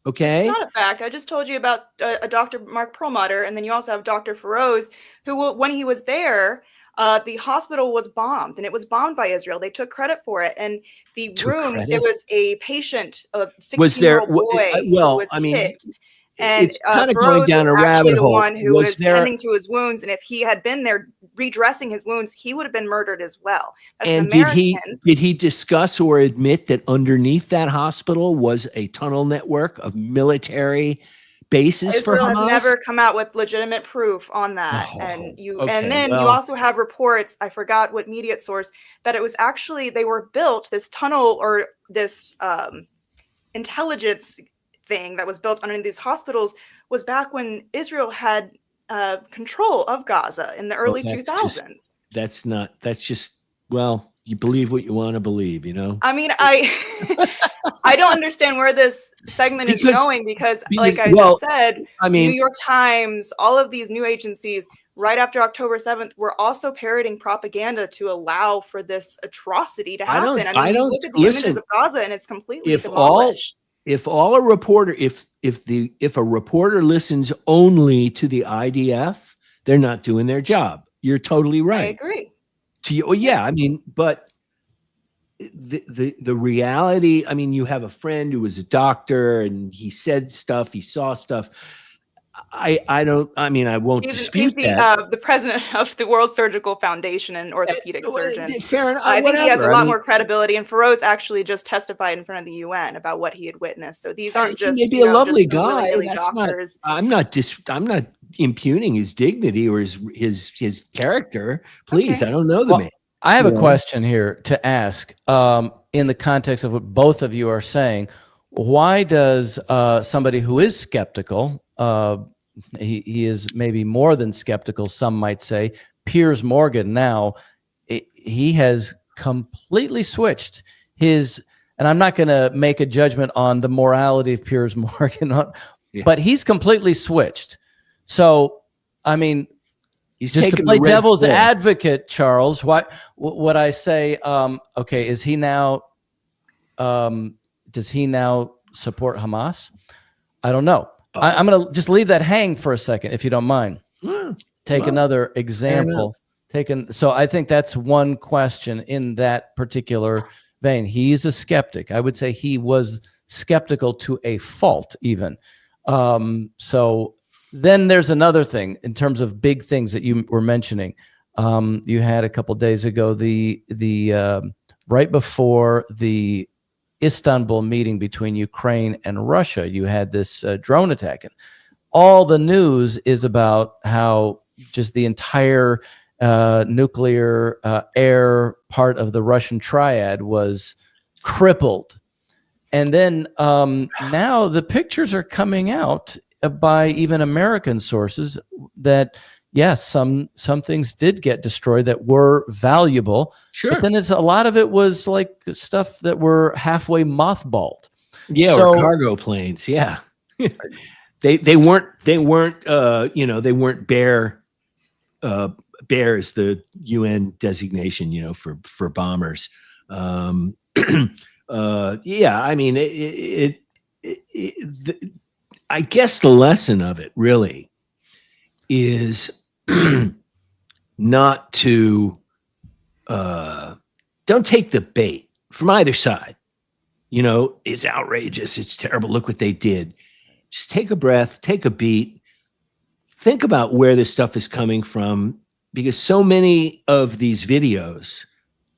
Okay? It's not a fact. I just told you about Dr. Mark Perlmutter, and then you also have Dr. Feroz, who, when he was there, the hospital was bombed, and it was bombed by Israel. They took credit for it. And the room, there was a patient, a 16-year-old boy who was hit. And it's kind of going down a rabbit hole. The one who was tending to his wounds, and if he had been there redressing his wounds, he would have been murdered as well. And did he discuss or admit that underneath that hospital was a tunnel network of military bases for Hamas? Israel has never come out with legitimate proof on that. You also have reports, I forgot what media source, that it was actually, they were built, this tunnel or this intelligence thing that was built underneath these hospitals was back when Israel had control of Gaza in the early 2000s. That's just, well, you believe what you want to believe, you know? I mean, I don't understand where this segment is going because like I just said, I mean, New York Times, all of these new agencies right after October 7th were also parroting propaganda to allow for this atrocity to happen. You look at the images of Gaza and it's completely demolished. If a reporter listens only to the IDF, they're not doing their job. You're totally right. I agree. I mean, but the reality. I mean, you have a friend who was a doctor, and he said stuff, he saw stuff. I don't. I mean, I won't dispute he's that. the president of the World Surgical Foundation and orthopedic surgeon. Fair enough. I think he has a whatever. lot I mean, more credibility. And Feroz actually just testified in front of the UN about what he had witnessed. So these aren't he just may be you a know, lovely just some guy. really That's doctors. not. I'm not impugning his dignity or his character. Please, Okay. I don't know the Well, man. I have a Yeah. question here to ask in the context of what both of you are saying. Why does somebody who is skeptical, he is maybe more than skeptical, some might say, Piers Morgan now, he has completely switched his, and I'm not going to make a judgment on the morality of Piers Morgan, but he's completely switched. So, I mean, He's just to taken play the red devil's pill. advocate, Charles, what I say, okay, is he now, does he now support Hamas? I don't know. I'm going to just leave that hang for a second, if you don't mind. Take well, another example. So I think that's one question in that particular vein. He's a skeptic. I would say he was skeptical to a fault, even. So then there's another thing in terms of big things that you were mentioning. You had a couple days ago the right before the Istanbul meeting between Ukraine and Russia, you had this drone attack, and all the news is about how just the entire nuclear air part of the Russian triad was crippled. And then now the pictures are coming out by even American sources that yes, some things did get destroyed that were valuable. Sure. But then a lot of it was like stuff that were halfway mothballed. Yeah, So- or cargo planes. Yeah. they weren't they weren't bear is the UN designation, for bombers. Yeah, I mean I guess the lesson of it really is not to don't take the bait from either side. It's outrageous, it's terrible, look what they did. Just take a breath, take a beat, think about where this stuff is coming from, because so many of these videos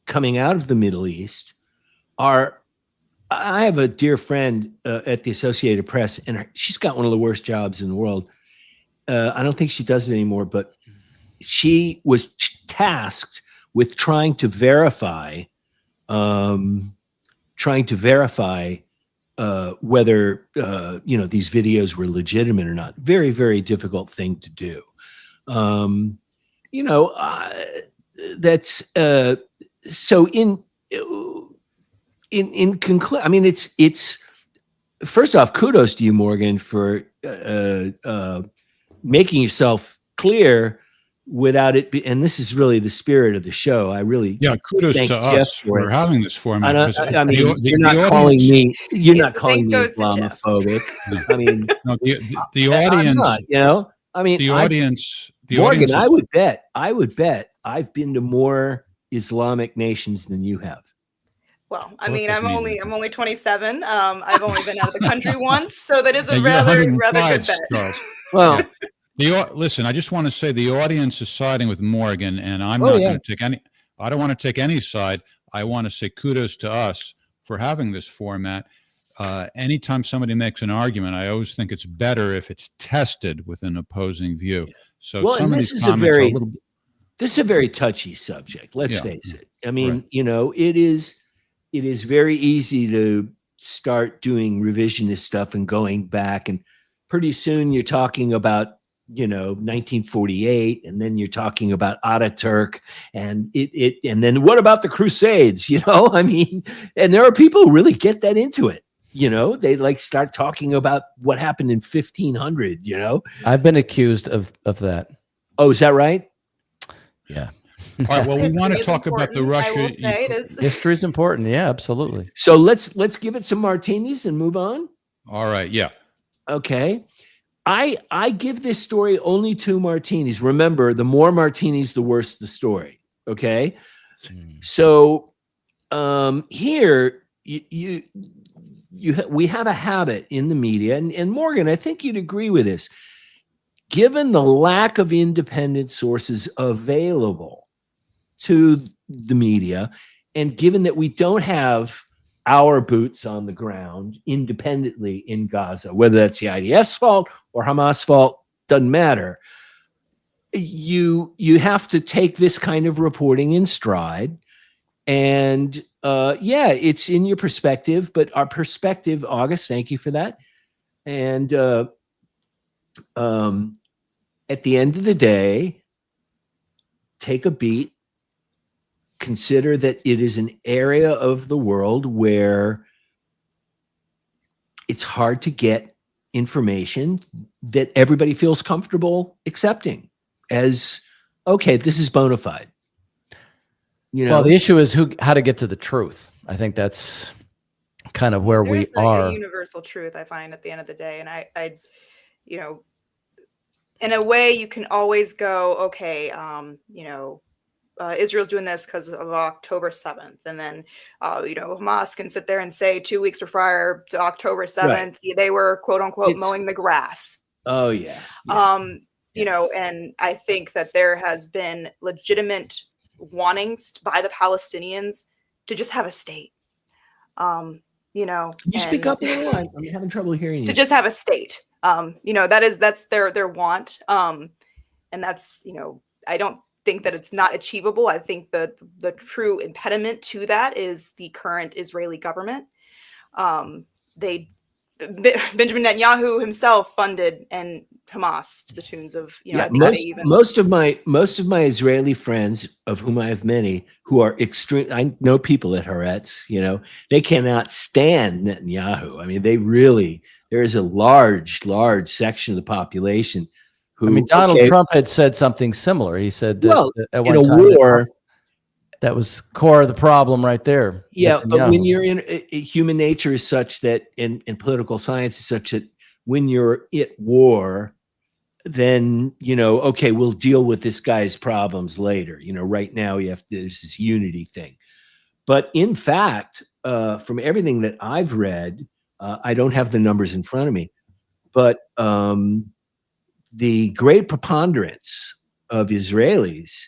coming out of the Middle East are, I have a dear friend at the Associated Press, and she's got one of the worst jobs in the world. I don't think she does it anymore, but she was tasked with trying to verify whether these videos were legitimate or not. Very, very difficult thing to do. That's so in conclusion. I mean, it's first off, kudos to you, Morgan, for making yourself clear without it be, and this is really the spirit of the show. I really kudos thank to Jeff us for it. having this format. I mean, you're not calling me Islamophobic. I mean, no, the audience. I'm not, I mean, the audience. Morgan, I would bet I've been to more Islamic nations than you have. Well, I What mean, does I'm mean? only 27. I've only been out of the country once, so that is a You're rather good 105, bet. Charles. Well, Listen, I just want to say the audience is siding with Morgan, and I'm Oh, not yeah. going to take any. I don't want to take any side. I want to say kudos to us for having this format. Anytime somebody makes an argument, I always think it's better if it's tested with an opposing view. So Well, some and of this these is a comments are a very- little bit. this is a very touchy subject. Let's Yeah. face it. I mean, Right. it is very easy to start doing revisionist stuff and going back, and pretty soon you're talking about 1948, and then you're talking about Ataturk, and and then what about the Crusades? I mean, and there are people who really get that into it. They start talking about what happened in 1500. I've been accused of that. Oh, is that right? Yeah. All right. Well, we History want to is talk about the important, I will Russia. say it is. History is important. Yeah, absolutely. So let's give it some martinis and move on. All right. Yeah. Okay. I give this story only 2 martinis. Remember, the more martinis, the worse the story. Okay. So here we have a habit in the media, and Morgan, I think you'd agree with this. Given the lack of independent sources available to the media, and given that we don't have our boots on the ground independently in Gaza, whether that's the IDF's fault or Hamas' fault, doesn't matter. You have to take this kind of reporting in stride. And yeah, it's in your perspective, but our perspective, August, thank you for that. And at the end of the day, take a beat. Consider that it is an area of the world where it's hard to get information that everybody feels comfortable accepting as, okay, this is bona fide. You know, Well, the issue is how to get to the truth. I think that's kind of where we There's like are. a universal truth, I find, at the end of the day. And I you know, in a way you can always go, okay, you know, Israel's doing this because of October 7th. And then, you know, Hamas can sit there and say 2 weeks prior to October 7th, they were, quote unquote, mowing the grass. Oh, yeah. You know, and I think that there has been legitimate wantings by the Palestinians to just have a state. You know, Can you speak up a little? I'm having trouble hearing you. To just have a state. You know, that's their want. And that's, you know, I don't think that it's not achievable. I think the true impediment to that is the current Israeli government. Benjamin Netanyahu himself funded and Hamas to the tunes of, you know, most of my Israeli friends, of whom I have many, who are extreme. I know people at Haaretz, you know, they cannot stand Netanyahu. I mean, there is a large section of the population who. I mean, Donald Trump had said something similar. He said that well, at in one a time war. That was core of the problem right there. Yeah, Netanyahu. but when you're in human nature is such that, and political science is such that when you're at war, then, you know, okay, we'll deal with this guy's problems later. You know, right now there's this unity thing. But in fact, from everything that I've read, I don't have the numbers in front of me, but the great preponderance of Israelis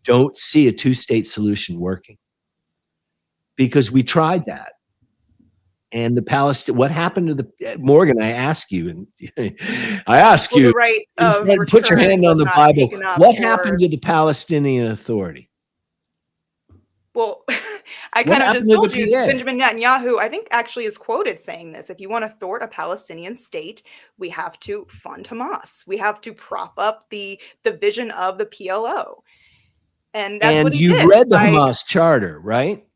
don't see a two-state solution working, because we tried that. And what happened to the Morgan? I ask you, and I ask you, put your hand on the Bible. What happened to the Palestinian Authority? Well, I kind of just told you, Benjamin Netanyahu, I think, actually is quoted saying this: if you want to thwart a Palestinian state, we have to fund Hamas. We have to prop up the vision of the PLO. And that's what he did. And you've read the Hamas charter, right?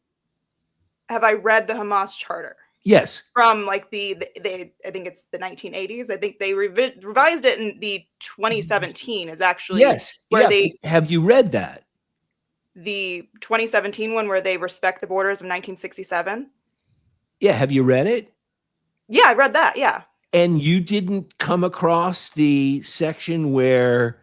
Have I read the Hamas charter? Yes. From like I think it's the 1980s. I think they revised it in the 2017 is actually have you read that? The 2017 one where they respect the borders of 1967. Yeah, have you read it? Yeah, I read that. Yeah. And you didn't come across the section where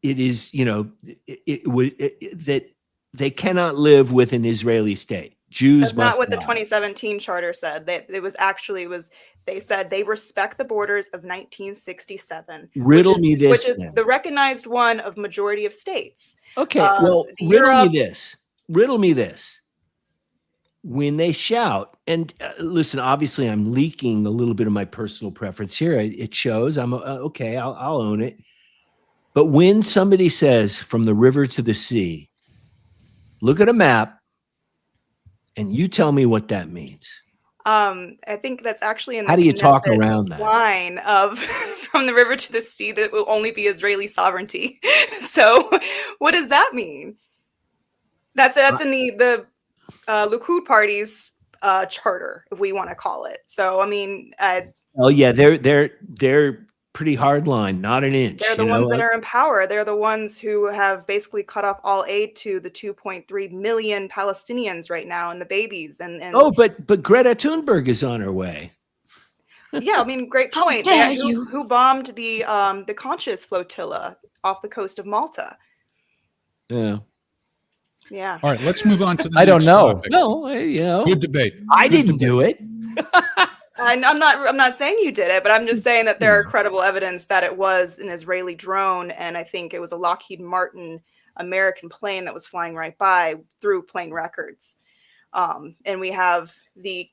it is, you know, that they cannot live with an Israeli state. Jews That's not what the 2017 charter said. They said they respect the borders of 1967. Riddle me this, which is the recognized one of majority of states. Okay, well, riddle me this. When they shout, and listen, obviously I'm leaking a little bit of my personal preference here. It shows. I'm okay. I'll own it. But when somebody says from the river to the sea, look at a map, and you tell me what that means. I think that's actually in the How do you talk around that line of from the river to the sea that will only be Israeli sovereignty. So what does that mean? That's in the Likud party's charter, if we want to call it. So I mean, oh yeah, they're pretty hard line, not an inch. They're the ones that are in power. They're the ones who have basically cut off all aid to the 2.3 million Palestinians right now and the babies. And oh, but Greta Thunberg is on her way. Yeah, I mean, great point. Who bombed the Conscious flotilla off the coast of Malta? Yeah. Yeah. All right, let's move on to the I don't next know. topic. No, you know, Good debate. I Good didn't do it. And I'm not saying you did it, but I'm just saying that there are credible evidence that it was an Israeli drone, and I think it was a Lockheed Martin American plane that was flying right by through plane records. And we have the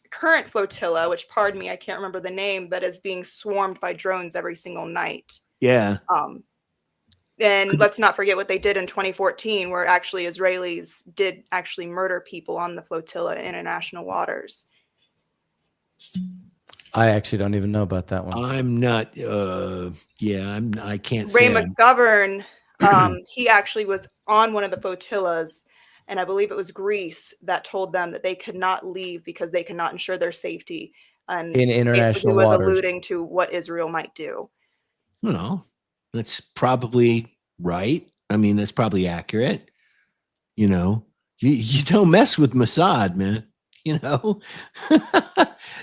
current flotilla, which, pardon me, I can't remember the name, that is being swarmed by drones every single night. Yeah. And let's not forget what they did in 2014, where actually Israelis did actually murder people on the flotilla in international waters. I actually don't even know about that one. I'm not. I can't Ray say. McGovern, he actually was on one of the flotillas, and I believe it was Greece that told them that they could not leave because they could not ensure their safety. And In basically international was waters. alluding to what Israel might do. You know, that's probably right. I mean, that's probably accurate. You know, you don't mess with Mossad, man. You know,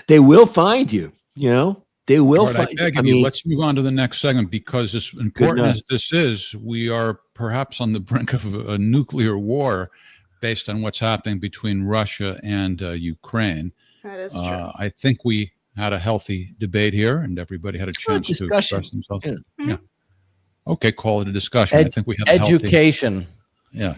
they will find you. You know, they will All right, find. I beg of you, let's move on to the next segment, because as important enough. as this is, we are perhaps on the brink of a nuclear war based on what's happening between Russia and Ukraine. That is true. I think we had a healthy debate here, and everybody had a chance to discussion. express themselves. Yeah. Yeah. Okay, call it a discussion. I think we have a healthy, Education. yeah,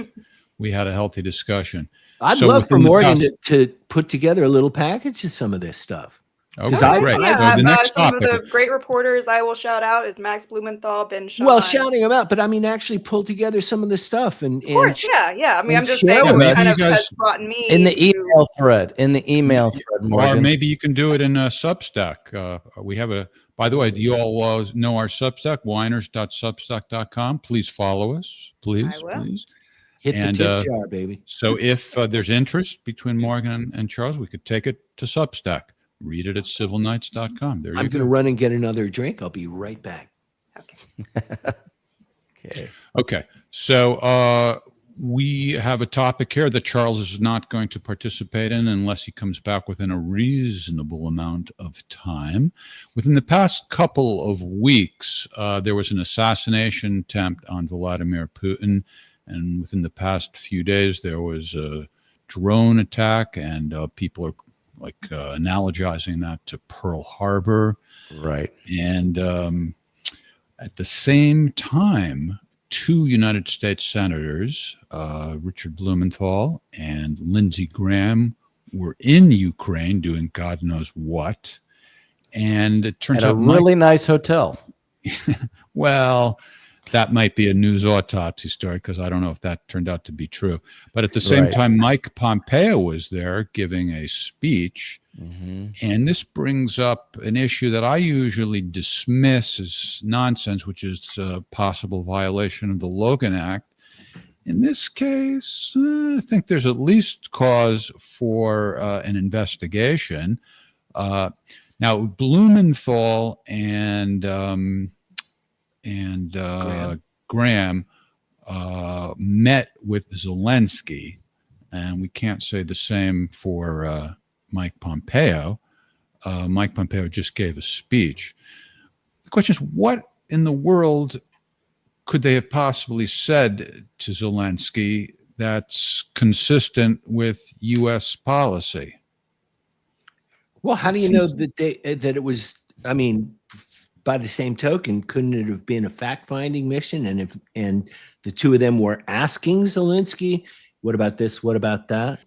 we had a healthy discussion. I'd So love for within the Morgan past- to put together a little package of some of this stuff. Okay, I- great. Yeah, The next some of topic. the great reporters I will shout out is Max Blumenthal, Ben Shahn. Well, shouting them out, but I mean, actually pull together some of this stuff and Of course, yeah. I mean, I'm and just share saying with what us. kind of You guys- has brought me In the to- email thread. In the email thread, Or Morgan. maybe you can do it in Substack. We have a, by the way, do you all know our Substack, whiners.substack.com? Please follow us, please, I will. please. hit the and, tip jar, baby. So if there's interest between Morgan and Charles, we could take it to Substack. Read it at civilknights.com. There you I'm go. going to run and get another drink. I'll be right back. Okay. Okay. So we have a topic here that Charles is not going to participate in unless he comes back within a reasonable amount of time. Within the past couple of weeks, there was an assassination attempt on Vladimir Putin. And within the past few days, there was a drone attack, and people are like analogizing that to Pearl Harbor. Right. And at the same time, two United States senators, Richard Blumenthal and Lindsey Graham, were in Ukraine doing God knows what. And it turns At a out really nice hotel. well, that might be a news autopsy story, because I don't know if that turned out to be true. But at the same Right. time, Mike Pompeo was there giving a speech. Mm-hmm. And this brings up an issue that I usually dismiss as nonsense, which is a possible violation of the Logan Act. In this case, I think there's at least cause for an investigation. Now, Blumenthal and Graham met with Zelensky, and we can't say the same for Mike Pompeo. Mike Pompeo just gave a speech. The question is, what in the world could they have possibly said to Zelensky that's consistent with U.S. policy? Well, how do you know that that it was? I mean, by the same token, couldn't it have been a fact-finding mission? And the two of them were asking Zelensky, "What about this? What about that?"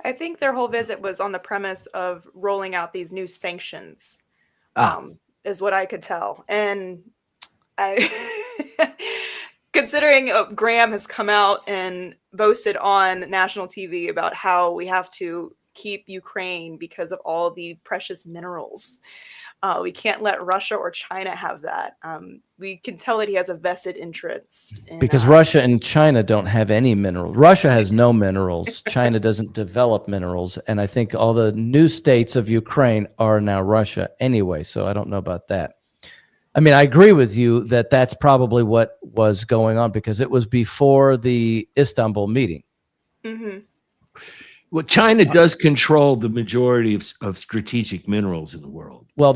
I think their whole visit was on the premise of rolling out these new sanctions, is what I could tell. And I, considering Graham has come out and boasted on national TV about how we have to keep Ukraine because of all the precious minerals. We can't let Russia or China have that. We can tell that he has a vested interest. Because Russia and China don't have any minerals. Russia has no minerals. China doesn't develop minerals. And I think all the new states of Ukraine are now Russia anyway. So I don't know about that. I mean, I agree with you that that's probably what was going on, because it was before the Istanbul meeting. Mm-hmm. Well, China does control the majority of strategic minerals in the world. Well,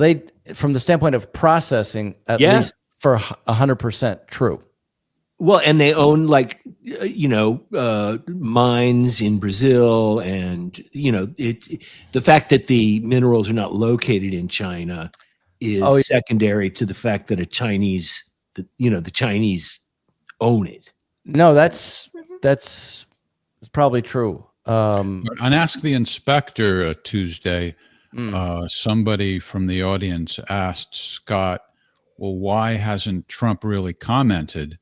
from the standpoint of processing, at least for 100% true. Well, and they own mines in Brazil, and the fact that the minerals are not located in China is secondary to the fact that the Chinese own it. No, that's probably true. On Ask the Inspector Tuesday, somebody from the audience asked Scott, well, why hasn't Trump really commented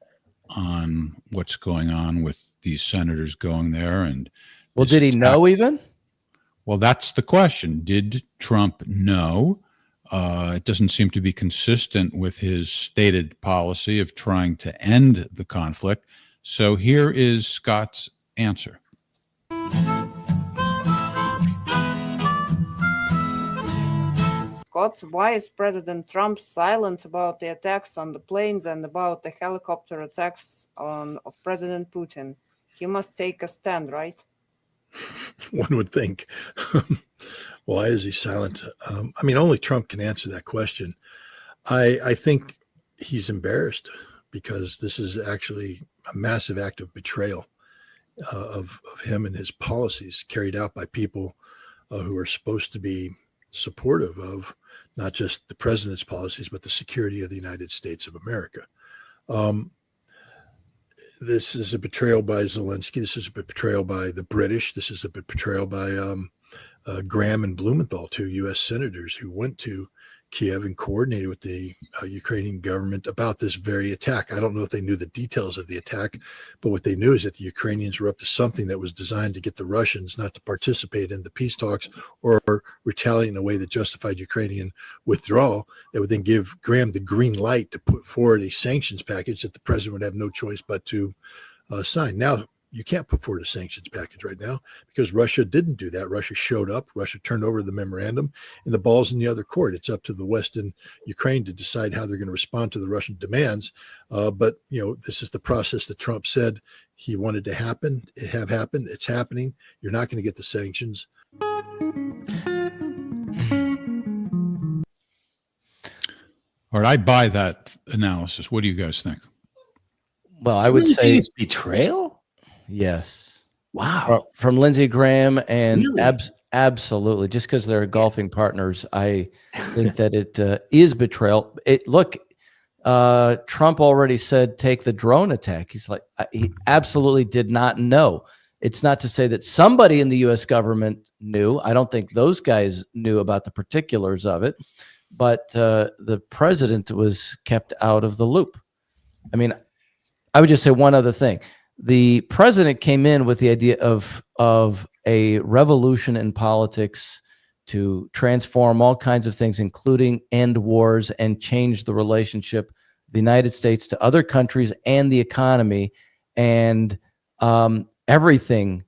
on what's going on with these senators going there? And well, did he know even? Well, that's the question. Did Trump know? It doesn't seem to be consistent with his stated policy of trying to end the conflict. So here is Scott's answer. Scott, why is President Trump silent about the attacks on the planes and about the helicopter attacks of President Putin? He must take a stand, right? One would think. Why is he silent? Only Trump can answer that question. I think he's embarrassed because this is actually a massive act of betrayal of him and his policies carried out by people who are supposed to be supportive of not just the president's policies, but the security of the United States of America. This is a betrayal by Zelensky. This is a betrayal by the British. This is a betrayal by Graham and Blumenthal, two U.S. senators who went to Kiev and coordinated with the Ukrainian government about this very attack. I don't know if they knew the details of the attack, but what they knew is that the Ukrainians were up to something that was designed to get the Russians not to participate in the peace talks or retaliate in a way that justified Ukrainian withdrawal. That would then give Graham the green light to put forward a sanctions package that the president would have no choice but to sign. Now, you can't put forward a sanctions package right now because Russia didn't do that. Russia showed up. Russia turned over the memorandum, and the ball's in the other court. It's up to the West and Ukraine to decide how they're going to respond to the Russian demands. But this is the process that Trump said he wanted to happen. It have happened. It's happening. You're not going to get the sanctions. All right, I buy that analysis. What do you guys think? Well, I would say it's betrayal. Yes. Wow. From Lindsey Graham and Really? absolutely. Just because they're golfing partners, I think that it is betrayal. Trump already said, take the drone attack. He's like, he absolutely did not know. It's not to say that somebody in the U.S. government knew. I don't think those guys knew about the particulars of it, but the president was kept out of the loop. I mean, I would just say one other thing. The president came in with the idea of a revolution in politics to transform all kinds of things, including end wars and change the relationship of the United States to other countries and the economy. And everything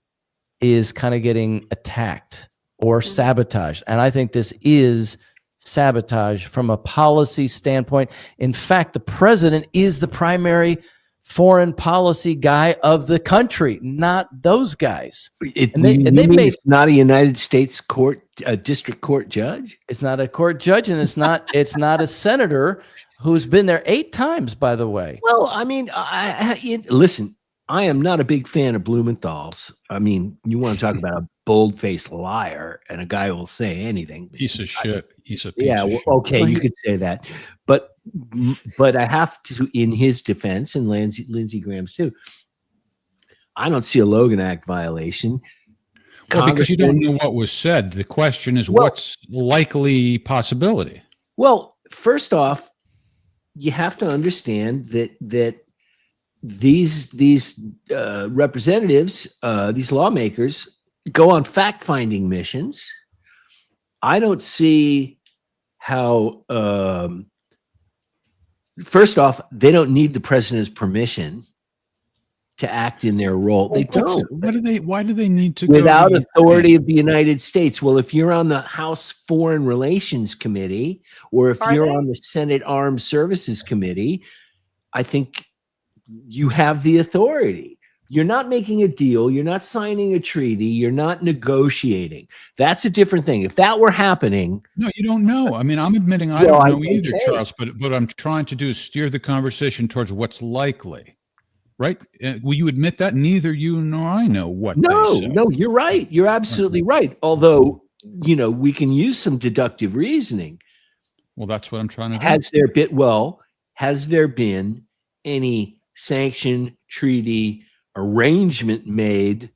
is kind of getting attacked or sabotaged. And I think this is sabotage from a policy standpoint. In fact, the president is the primary foreign policy guy of the country, not those guys. They made it's not a United States court, a district court judge. It's not a court judge, and it's not a senator who's been there 8 times, by the way. Well, I mean, listen, I am not a big fan of Blumenthal's. I mean, you want to talk about a bold-faced liar and a guy who will say anything. Piece of shit. He's a piece of shit. Okay, you could say that. But I have to, in his defense, and Lindsey Graham's too, I don't see a Logan Act violation. Well, because you don't know what was said. The question is, what's likely possibility? Well, first off, you have to understand that these representatives, these lawmakers, go on fact-finding missions. I don't see how. First off, they don't need the president's permission to act in their role. They don't. Why do they need to without authority of the United States? Well, if you're on the House Foreign Relations Committee, or if you're on the Senate Armed Services Committee, I think you have the authority. You're not making a deal. You're not signing a treaty. You're not negotiating. That's a different thing. If that were happening. No, you don't know. I mean, I'm admitting I don't know either, Charles, but what I'm trying to do is steer the conversation towards what's likely. right? Will you admit that? Neither you nor I know what No, they say. no, you're right. You're absolutely right. Although, we can use some deductive reasoning. Well, that's what I'm trying to do. Has there been any sanction, treaty, arrangement made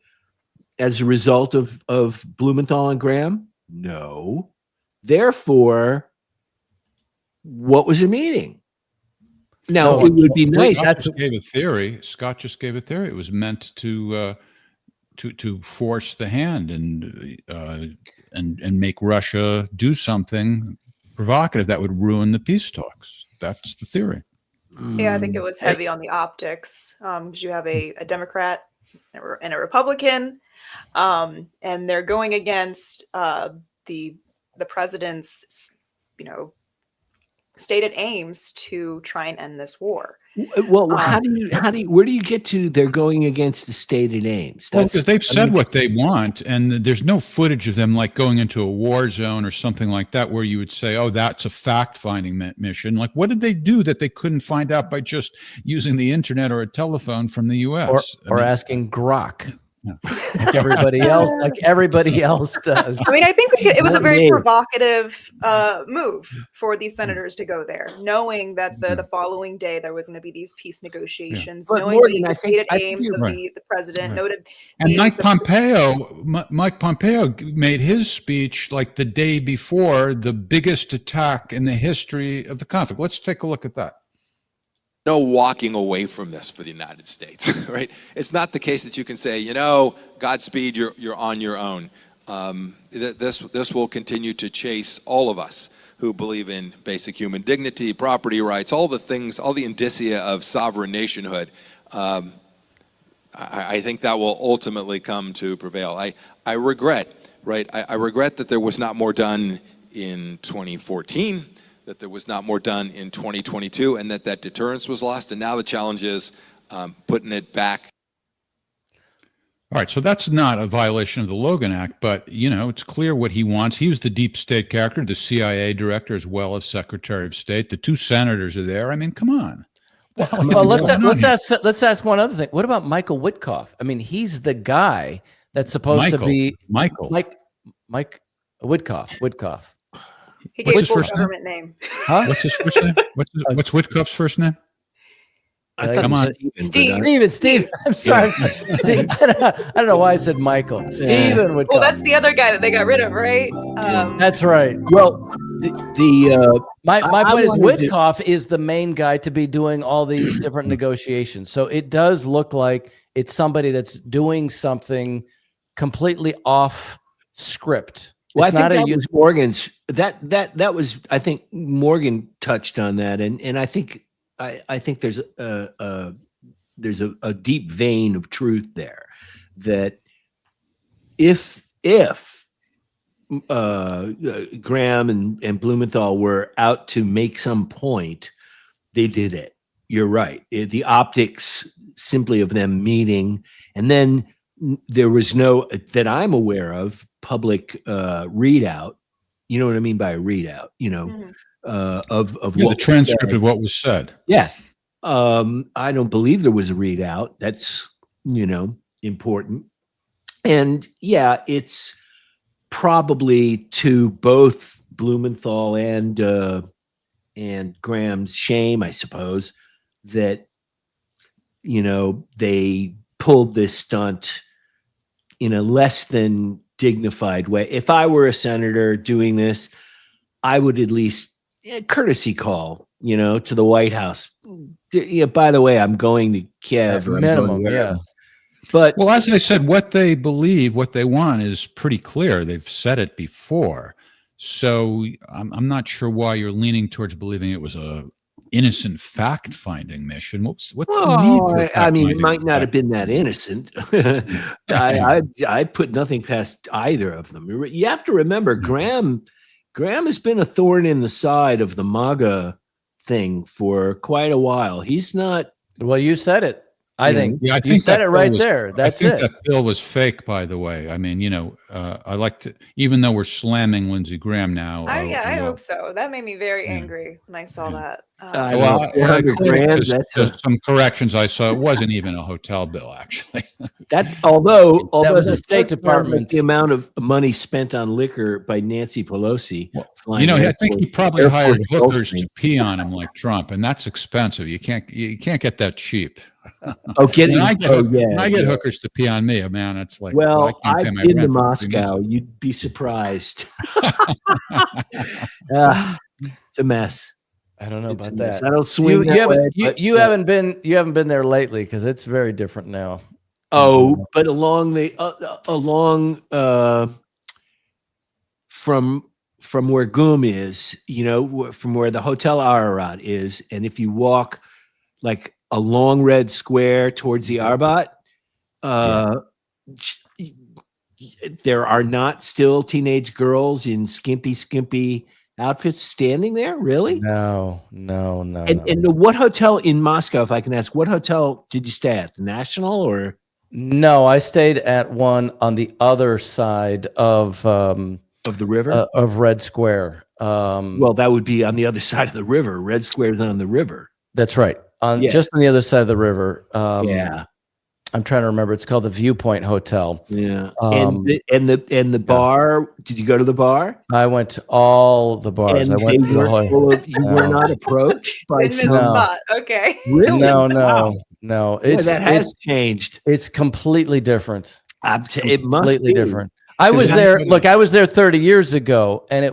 as a result of Blumenthal and Graham? No. Therefore, what was the meeting? Now, it would be nice. Scott just gave a theory. Scott just gave a theory. It was meant to force the hand and make Russia do something provocative that would ruin the peace talks. That's the theory. Yeah, I think it was heavy on the optics because you have a Democrat and a Republican, and they're going against the president's, stated aims to try and end this war. Well, where do you get to? They're going against the stated aims. Well, because they've said what they want, and there's no footage of them like going into a war zone or something like that, where you would say, "Oh, that's a fact-finding mission." Like, what did they do that they couldn't find out by just using the internet or a telephone from the U.S. or asking Grok? Like everybody else does. I mean, I think it was a very provocative move for these senators to go there, knowing that the following day there was going to be these peace negotiations, But knowing Morgan, the I think stated aims you're of right. the president, noted. And Mike Pompeo made his speech like the day before the biggest attack in the history of the conflict. Let's take a look at that. No walking away from this for the United States, right? It's not the case that you can say, Godspeed, you're on your own. This will continue to chase all of us who believe in basic human dignity, property rights, all the things, all the indicia of sovereign nationhood. I think that will ultimately come to prevail. I regret, right? I regret that there was not more done in 2014. That there was not more done in 2022, and that deterrence was lost. And now the challenge is putting it back. All right, so that's not a violation of the Logan Act, but it's clear what he wants. He was the deep state character, the CIA director, as well as Secretary of State. The two senators are there. I mean, come on. Well, let's ask one other thing. What about Michael Witkoff? I mean, he's the guy that's supposed to be Mike Witkoff. He gave his full first government name. Huh? What's his first name? What's Witkoff's first name? Come on, Steve. I'm sorry. Steve. I don't know why I said Michael. Stephen Witkoff. Well, that's the other guy that they got rid of, right? That's right. Well, my point is Witkoff is the main guy to be doing all these different negotiations. So it does look like it's somebody that's doing something completely off script. Well, I think that was Morgan's. That was. I think Morgan touched on that, and I think there's a deep vein of truth there. That if Graham and Blumenthal were out to make some point, they did it. You're right. The optics simply of them meeting, and then there was no, that I'm aware of, public readout. You know what I mean by a readout? Of the transcript of what was said. Yeah. I don't believe there was a readout. That's important. And yeah, it's probably to both Blumenthal and Graham's shame, I suppose, that they pulled this stunt in a less than dignified way. If I were a senator doing this, I would at least courtesy call, to the White House. Yeah, by the way, I'm going to Kiev. Minimum, yeah. But well, as I said, what they believe, what they want is pretty clear. They've said it before. So I'm not sure why you're leaning towards believing it was a innocent fact-finding mission. What's the need for it might not have been that innocent. I put nothing past either of them. You have to remember, Graham has been a thorn in the side of the MAGA thing for quite a while. He's not. Well, you said it. I think you said it right there. That's it. That bill was fake, by the way. I mean, I like to, even though we're slamming Lindsey Graham now. I hope so. That made me very angry when I saw that. Well, 400 grand. just some corrections I saw. It wasn't even a hotel bill, actually. That although was the that State does sound like Department. the amount of money spent on liquor by Nancy Pelosi. You know, I think he probably hired hookers Gulfstream. to pee on him like Trump, and that's expensive. You can't get that cheap. Oh, getting When I get, yeah, when I get yeah. hookers to pee on me, man, it's like Well, I can't pay I've my been to rent for 3 Moscow. months. You'd be surprised. It's a mess. I don't know It's a about mess. that. I don't swing You that haven't way, you, but, you haven't been there lately because it's very different now. Oh, but along the from where GUM is, you know, from where the Hotel Ararat is, and if you walk like along Red Square towards the Arbat, there are not still teenage girls in skimpy outfits standing there. Really? No. And what hotel in Moscow, if I can ask, what hotel did you stay at? The National or? No, I stayed at one on the other side of the river of Red Square. Well, that would be on the other side of the river. Red Square is on the river. That's right. Yeah. Just on the other side of the river. Yeah. I'm trying to remember. It's called the Viewpoint Hotel. Yeah. And the bar. Did you go to the bar? I went to all the bars. And I went they to the weren't whole. full of- you were not approached by Didn't miss a spot. Okay. Really? No. Boy, It's that has changed. It's completely different. It must completely be. different. I was there. Look, I was there 30 years ago, and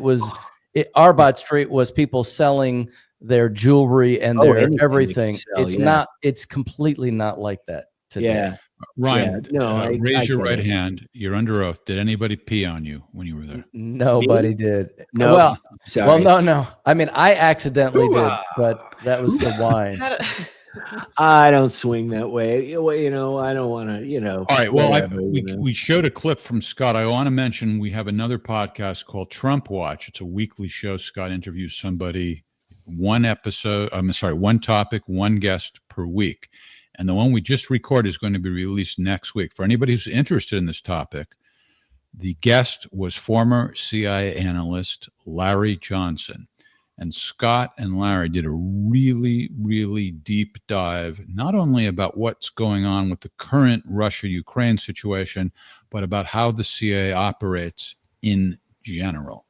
Arbat Street was people selling their jewelry and Oh, their anything they could everything. sell, It's yeah. not. It's completely not like that today. Yeah. Ryan, Yeah, no, I raise your get right it. hand. You're under oath. Did anybody pee on you when you were there? Nobody did. No. Well, Sorry. no. I mean, I accidentally did, but that was the wine. I don't swing that way. You know, I don't want to. You know. All right. Well, whatever, you know. we showed a clip from Scott. I want to mention we have another podcast called Trump Watch. It's a weekly show. Scott interviews somebody, one topic, one guest per week. And the one we just recorded is going to be released next week. For anybody who's interested in this topic, the guest was former CIA analyst Larry Johnson. And Scott and Larry did a really, really deep dive, not only about what's going on with the current Russia-Ukraine situation, but about how the CIA operates in general.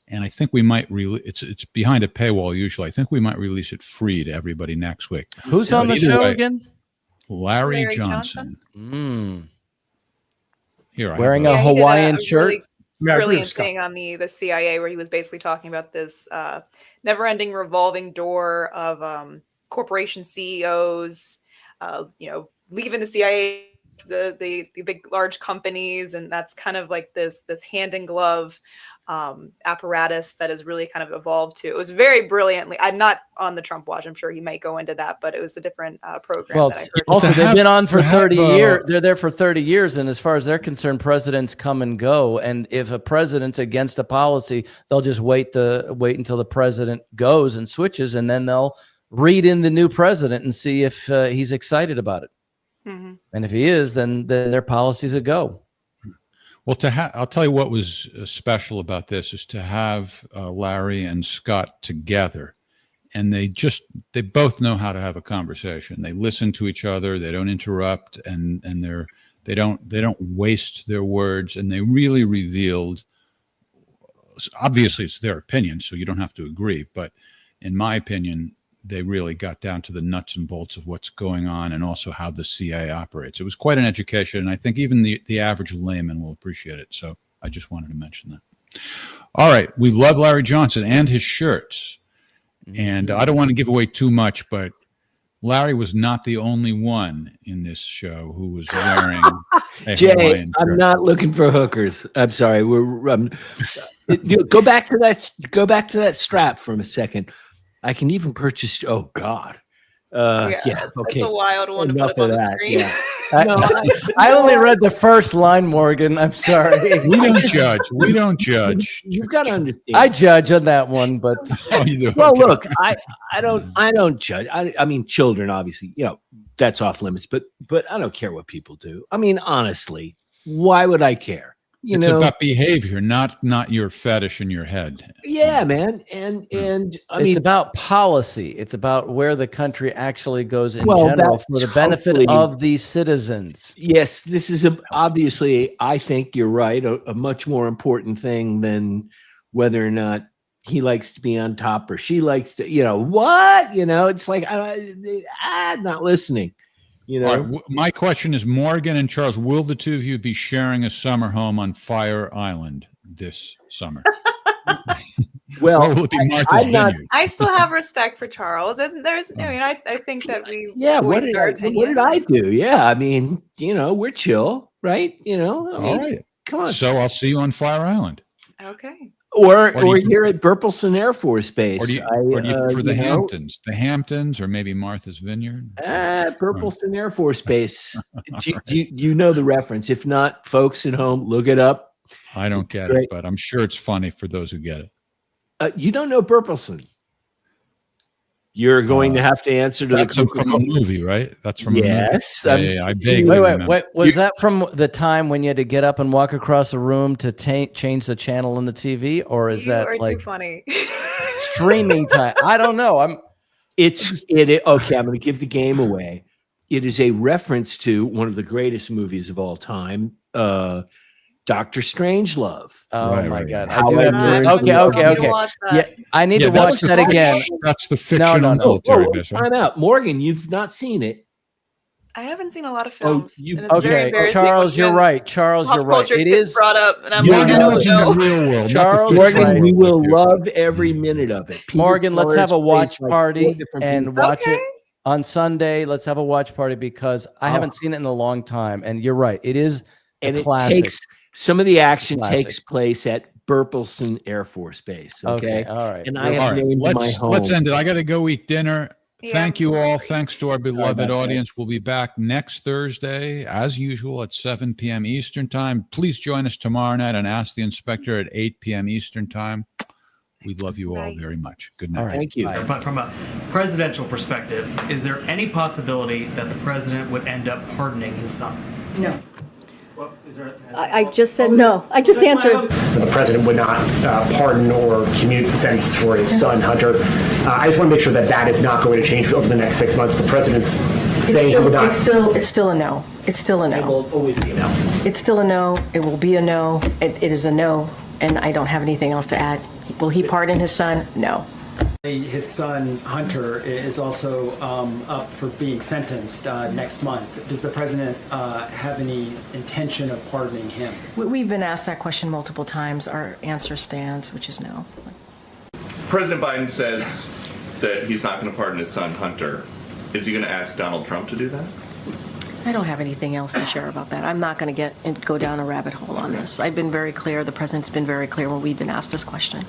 And I think we might it's behind a paywall usually. I think we might release it free to everybody next week. Who's on the Either show way, again? Larry Larry Johnson. Here, I Wearing have a Yeah, he did Hawaiian shirt. really brilliant thing on the CIA where he was basically talking about this never-ending revolving door of corporation CEOs, leaving the CIA, the big large companies, and that's kind of like this hand in glove apparatus that has really kind of evolved to. It was very brilliantly. I'm not on the Trump Watch. I'm sure he might go into that, but it was a different program. Well, that I heard. also they've been on for 30 have, years. They're there for 30 years, and as far as they're concerned, presidents come and go. And if a president's against a policy, they'll just wait until the president goes and switches, and then they'll read in the new president and see if he's excited about it. Mhm. And if he is, then their policies will go. Well, I'll tell you what was special about this is to have Larry and Scott together, and they both know how to have a conversation. They listen to each other. They don't interrupt, and they don't waste their words. And they really revealed. Obviously, it's their opinion, so you don't have to agree. But in my opinion, they really got down to the nuts and bolts of what's going on and also how the CIA operates. It was quite an education, and I think even the average layman will appreciate it. So I just wanted to mention that. All right. We love Larry Johnson and his shirts. And I don't want to give away too much, but Larry was not the only one in this show who was wearing a Jay, Hawaiian I'm shirt. not looking for hookers. I'm sorry. Go back to that strap for a second. I can even purchase. Oh God. Yeah. That's Okay. a wild one to Enough put up on of the that, screen. yeah. I only read the first line, Morgan. I'm sorry. We don't judge. We don't judge. You've got to understand. I judge on that one, but Oh, you do? Well, Okay. look, I don't judge. I mean, children, obviously, that's off limits. But I don't care what people do. I mean, honestly, why would I care? you it's know, about behavior, not your fetish in your head. yeah, man. And I mean, it's about policy. It's about where the country actually goes in Well, general that for the benefit totally- of the citizens. yes, this is obviously, I think you're right, a much more important thing than whether or not he likes to be on top or she likes to, what? It's like, I'm not listening. All right, my question is, Morgan and Charles, will the two of you be sharing a summer home on Fire Island this summer? Well, or will it be Martha's Vineyard? I still have respect for Charles. There's, I think that we yeah, what voiced did, our I, opinion. what did I do? Yeah, I mean, we're chill, right? All right. Come on. So I'll see you on Fire Island. Okay. Or here at Burleson Air Force Base. Or do you for the Hamptons? The Hamptons or maybe Martha's Vineyard? Burleson Air Force Base. do you know the reference? If not, folks at home, look it up. I don't get it, but I'm sure it's funny for those who get it. You don't know Burleson. You're going to have to answer to that's the from a movie, right? That's from yes. a movie. I vaguely remember. Wait. Was that from the time when you had to get up and walk across a room to change the channel in the TV, or is that are like too funny. streaming time? I don't know. Okay, I'm going to give the game away. It is a reference to one of the greatest movies of all time, Dr. Strangelove. Oh my God! How I do I have learned to. to love Okay. Yeah, I need to watch that again. That's the fictional military base, right? Time out, Morgan. You've not seen it. I haven't seen a lot of films. you- and it's very Okay, embarrassing Charles, when you're right. Charles, pop you're right. culture It gets is brought up, and I'm Morgan like, lives in the real world. Charles, not the fictional Morgan, right. we world will up here. love every minute of it. Peter Morgan, let's have a Sellers watch plays like party 4 different and people. watch Okay. it on Sunday. Let's have a watch party because I haven't seen it in a long time. And you're right. It is And a it classic. takes some of the action Classic. takes place at Burleson Air Force Base. Okay. All right. And I All have right, named my let's home. end it. I got to go eat dinner. Yeah. Thank you all. Thanks to our beloved about that. audience. We'll be back next Thursday, as usual, at 7 p.m. Eastern Time. Please join us tomorrow night on Ask the Inspector at 8 p.m. Eastern Time. We love you all very much. Good night. All right. Thank you. But from a presidential perspective, is there any possibility that the president would end up pardoning his son? No. Well, is there, I just said no. I just answered. The president would not pardon or commute the sentence for his son, Hunter. I just want to make sure that that is not going to change over the next 6 months. The president's saying he would not. It's still a no. It's still a It no. will always be a no. It's still a no. It will be a no. It is a no, and I don't have anything else to add. Will he pardon his son? No. His son, Hunter, is also up for being sentenced next month. Does the president have any intention of pardoning him? We've been asked that question multiple times. Our answer stands, which is no. President Biden says that he's not going to pardon his son, Hunter. Is he going to ask Donald Trump to do that? I don't have anything else to share about that. I'm not going to go down a rabbit hole on this. I've been very clear. The president's been very clear when we've been asked this question.